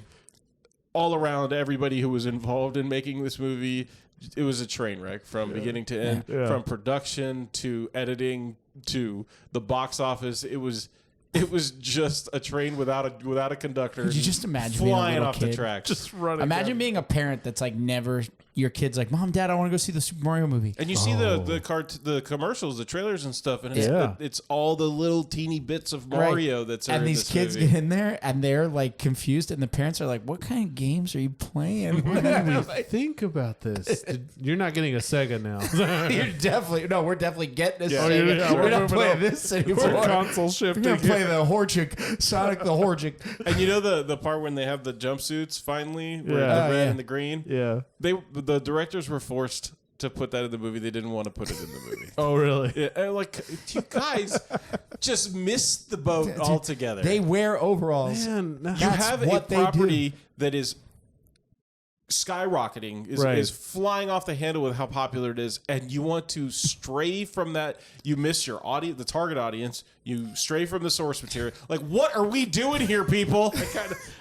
all around everybody who was involved in making this movie, it was a train wreck from beginning to end, from production to editing to the box office. It was just a train without a conductor. Could you just imagine flying being a off kid? the tracks? Just running. Imagine being a parent that's like never your kid's like, Mom, Dad, I want to go see the Super Mario movie. And you see the commercials, the trailers and stuff, and it's all the little teeny bits of Mario that's and these kids get in there and they're like confused, and the parents are like, "What kind of games are you playing?" Think about this. You're not getting a Sega now. We're definitely getting a Sega. We're not playing this anymore. We're console shifting. We're gonna play the Horchik, Sonic the Horchik. And you know the part when they have the jumpsuits finally, where the red and the green. Yeah, the directors were forced to put that in the movie. They didn't want to put it in the movie. Oh, really? Yeah, like, you guys just missed the boat altogether. They wear overalls. Man, you have a property that is skyrocketing, is flying off the handle with how popular it is, and you want to stray from that. You miss your audience, the target audience. You stray from the source material. Like, what are we doing here, people?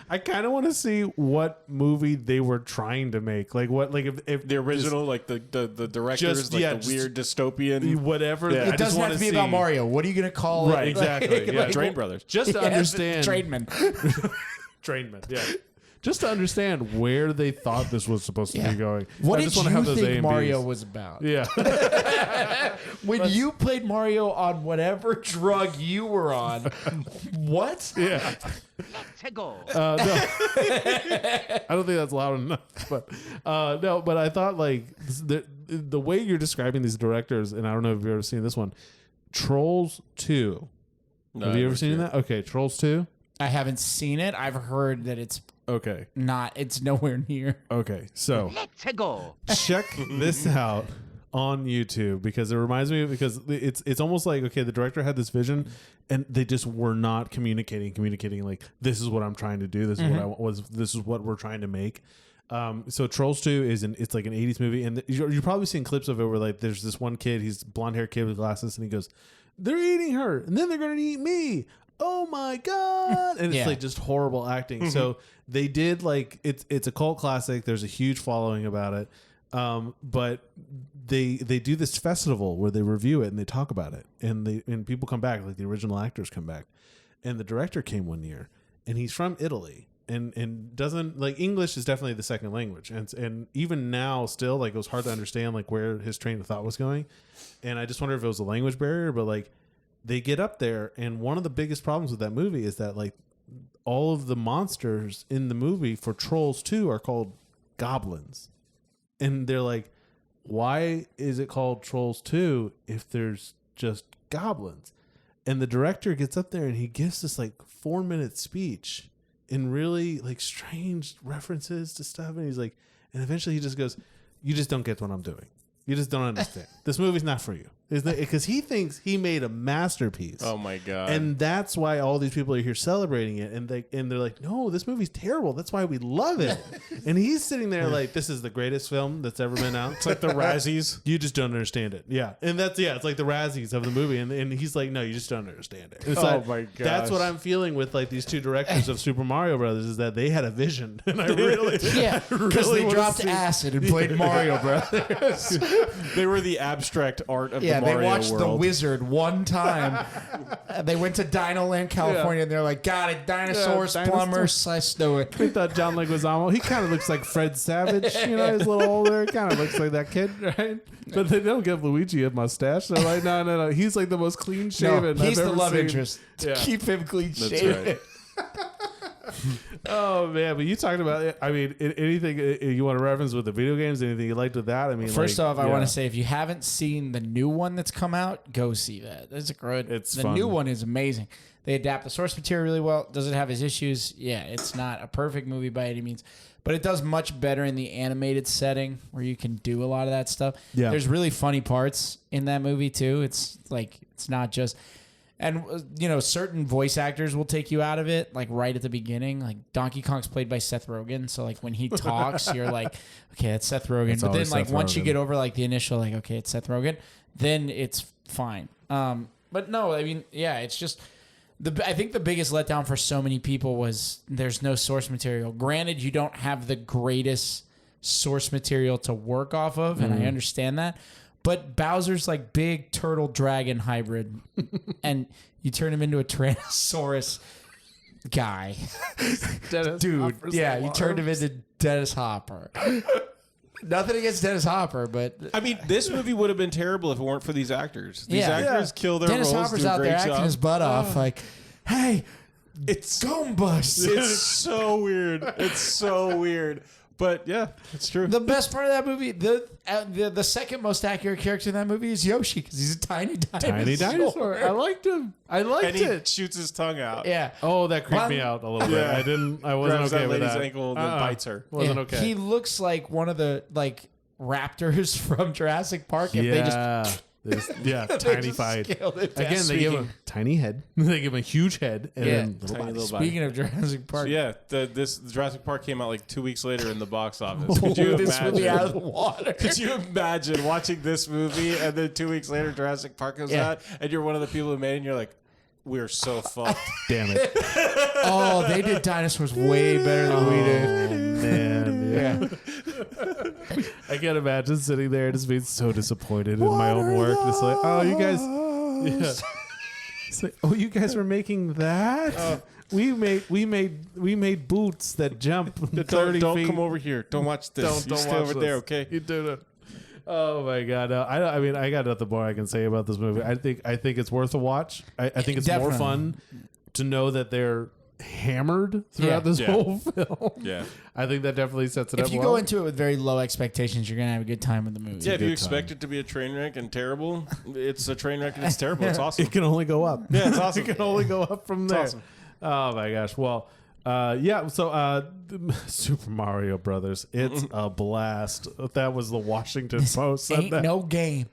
I kind of want to see what movie they were trying to make. Like what? Like if the original, like the directors, the weird dystopian, whatever. Yeah, it doesn't have to be about Mario. What are you gonna call it? Right, exactly. Like Drain Brothers. Just to understand, Trainman. Trainman. Yeah. Just to understand where they thought this was supposed to be going. What did you think Mario was about? Yeah. When you played Mario on whatever drug you were on, what? Yeah. Let's go. No. I don't think that's loud enough. But no, but I thought like the way you're describing these directors, and I don't know if you've ever seen this one, Trolls 2. No, have you ever seen that? Okay, Trolls 2. I haven't seen it. I've heard that it's it's nowhere near. Okay, so let's go. Check this out on YouTube because it reminds me because it's almost like, okay, the director had this vision and they just were not communicating like, this is what I'm trying to do. This is what I was. This is what we're trying to make. So Trolls 2 it's like an 80s movie, and you're probably seeing clips of it where like there's this one kid, he's blonde haired kid with glasses, and he goes, "They're eating her, and then they're gonna eat me. Oh my God." And it's like just horrible acting. So they did like it's a cult classic. There's a huge following about it. But they do this festival where they review it and they talk about it, and people come back, like the original actors come back. And the director came one year, and he's from Italy. And doesn't like English is definitely the second language, and even now still like it was hard to understand like where his train of thought was going, and I just wonder if it was a language barrier. But like they get up there, and one of the biggest problems with that movie is that like all of the monsters in the movie for Trolls 2 are called goblins, and they're like, why is it called Trolls 2 if there's just goblins? And the director gets up there and he gives this like 4-minute speech in really like strange references to stuff, and he's like, and eventually he just goes, "You just don't get what I'm doing. You just don't understand. This movie's not for you." Because he thinks he made a masterpiece. Oh my God. And that's why all these people are here celebrating it, and they're like, "No, this movie's terrible. That's why we love it." And he's sitting there like, "This is the greatest film that's ever been out." It's like the Razzies. You just don't understand it. Yeah. And it's like the Razzies of the movie. And he's like, "No, you just don't understand it." It's like, my God. That's what I'm feeling with like these two directors of Super Mario Brothers, is that they had a vision. And I really, because they dropped acid and played Mario Brothers. They were the abstract art of the Mario they watched world. The Wizard one time. They went to Dino Land, California, and they're like, "Got it, dinosaurs, plumbers." I know it. We thought John Leguizamo, he kind of looks like Fred Savage. You know, he's a little older. Kind of looks like that kid, right? But they don't give Luigi a mustache. They're like, no. He's like the most clean shaven. No, he's I've the ever love seen. interest. Yeah. Keep him clean shaven. Right. Oh man, but you talked about it. I mean, anything you want to reference with the video games? Anything you liked with that? I mean, first off, I want to say if you haven't seen the new one that's come out, go see that. It's good. It's the fun. new one is amazing. They adapt the source material really well. Does it have its issues? Yeah, it's not a perfect movie by any means, but it does much better in the animated setting where you can do a lot of that stuff. Yeah. There's really funny parts in that movie too. It's like it's not just. And, certain voice actors will take you out of it, like right at the beginning. Like Donkey Kong's played by Seth Rogen. So, like, when he talks, you're like, okay, it's Seth Rogen. It's but then, always like, Seth once you Rogen. get over, like, the initial, like, okay, it's Seth Rogen, then it's fine. But no, I mean, yeah, it's just... I think the biggest letdown for so many people was there's no source material. Granted, you don't have the greatest source material to work off of, and I understand that. But Bowser's like big turtle dragon hybrid, and you turn him into a Tyrannosaurus guy. Dude, yeah, you turned him into Dennis Hopper. Nothing against Dennis Hopper, but I mean, this movie would have been terrible if it weren't for these actors. These Yeah. actors kill their Dennis roles, Hopper's do a out great there job. acting his butt off. Like, hey, It's Gone Bus. it's so weird. It's so weird. But yeah, it's true. The best part of that movie, the second most accurate character in that movie is Yoshi because he's a tiny dinosaur. Tiny dinosaur. I liked him. I liked and he it. shoots his tongue out. Yeah. Oh, that creeped me One- out a little bit. Yeah. I wasn't Grabs okay that with lady's that. ankle and then bites her. Wasn't Yeah. okay. He looks like one of the raptors from Jurassic Park. If they just tiny just fight. scaled it down. Again, they give him tiny head. They give him a huge head and Yeah. then little Tiny body. little body. Speaking of Jurassic Park, So yeah, this Jurassic Park came out like 2 weeks later in the box office. Could you this movie imagine? out of the water. Could you imagine watching this movie and then 2 weeks later Jurassic Park comes Yeah. out and you're one of the people who made it and you're like, we're so fucked. Damn it. Oh, they did dinosaurs way better than we did. Man, yeah. Yeah. I can't imagine sitting there just being so disappointed in my own work. Just like, oh, you guys. Yeah. It's like, oh, you guys were making that? We made boots that jump 30 don't feet. come over here. Don't watch this. Don't stay watch over this. there, okay? You do it. Oh my god! No, I mean, I got nothing more I can say about this movie. I think it's worth a watch. I think it's more Definitely. fun to know that they're hammered throughout Yeah. this Yeah. whole film. Yeah. I think that definitely sets it up. If you well. go into it with very low expectations, you're gonna have a good time with the movie. Yeah, if you good expect time. it to be a train wreck and terrible, it's a train wreck and it's terrible. It's awesome. it can only go up. Yeah, it's awesome. It can only go up from there. awesome. Oh my gosh! Well, yeah. So, Super Mario Brothers, it's a blast. That was the Washington Post. Said Ain't that. no game.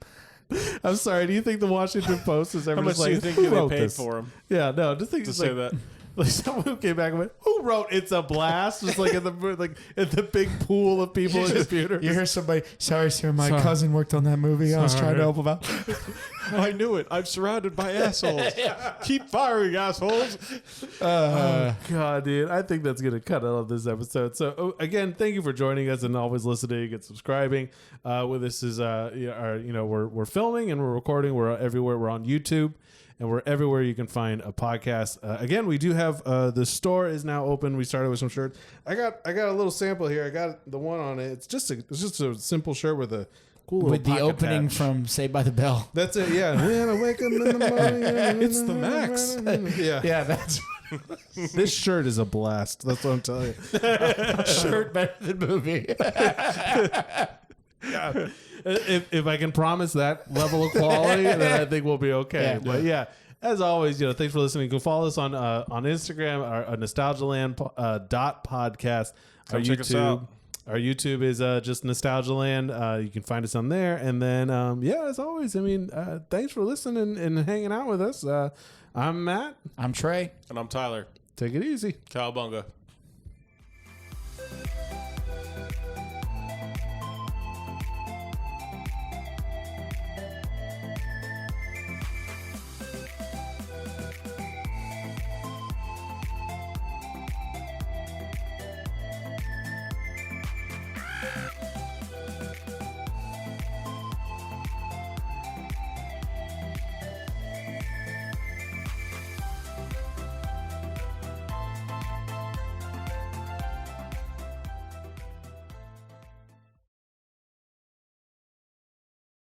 I'm sorry. Do you think the Washington Post is ever How much just like, do you think who they wrote paid this? for him Yeah, no, just think to just say like, that? Like someone came back and went, "Who wrote It's a Blast?" Just like in the big pool of people and computers. You hear somebody, sorry, sir, my Sorry. cousin worked on that movie. I was Sorry. trying to help him out. I knew it. I'm surrounded by assholes. Keep firing, assholes. Oh God, dude! I think that's gonna cut out of this episode. So again, thank you for joining us and always listening and subscribing. With this is we're filming and we're recording. We're everywhere. We're on YouTube and we're everywhere you can find a podcast. Again, we do have the store is now open. We started with some shirts. I got a little sample here. I got the one on it. It's just a simple shirt with a cool little With the pocket opening patch. from Saved by the Bell. That's it. Yeah. When I wake up in the morning, It's the Max. Yeah. Yeah, that's This shirt is a blast. That's what I'm telling you. shirt better than movie. If I can promise that level of quality, then I think we'll be okay. Yeah. But yeah, as always, thanks for listening. You can follow us on Instagram, our Nostalgialand .podcast. Come check us out. Our YouTube is just Nostalgialand. You can find us on there. And then, as always, thanks for listening and hanging out with us. I'm Matt. I'm Trey. And I'm Tyler. Take it easy. Cowabunga.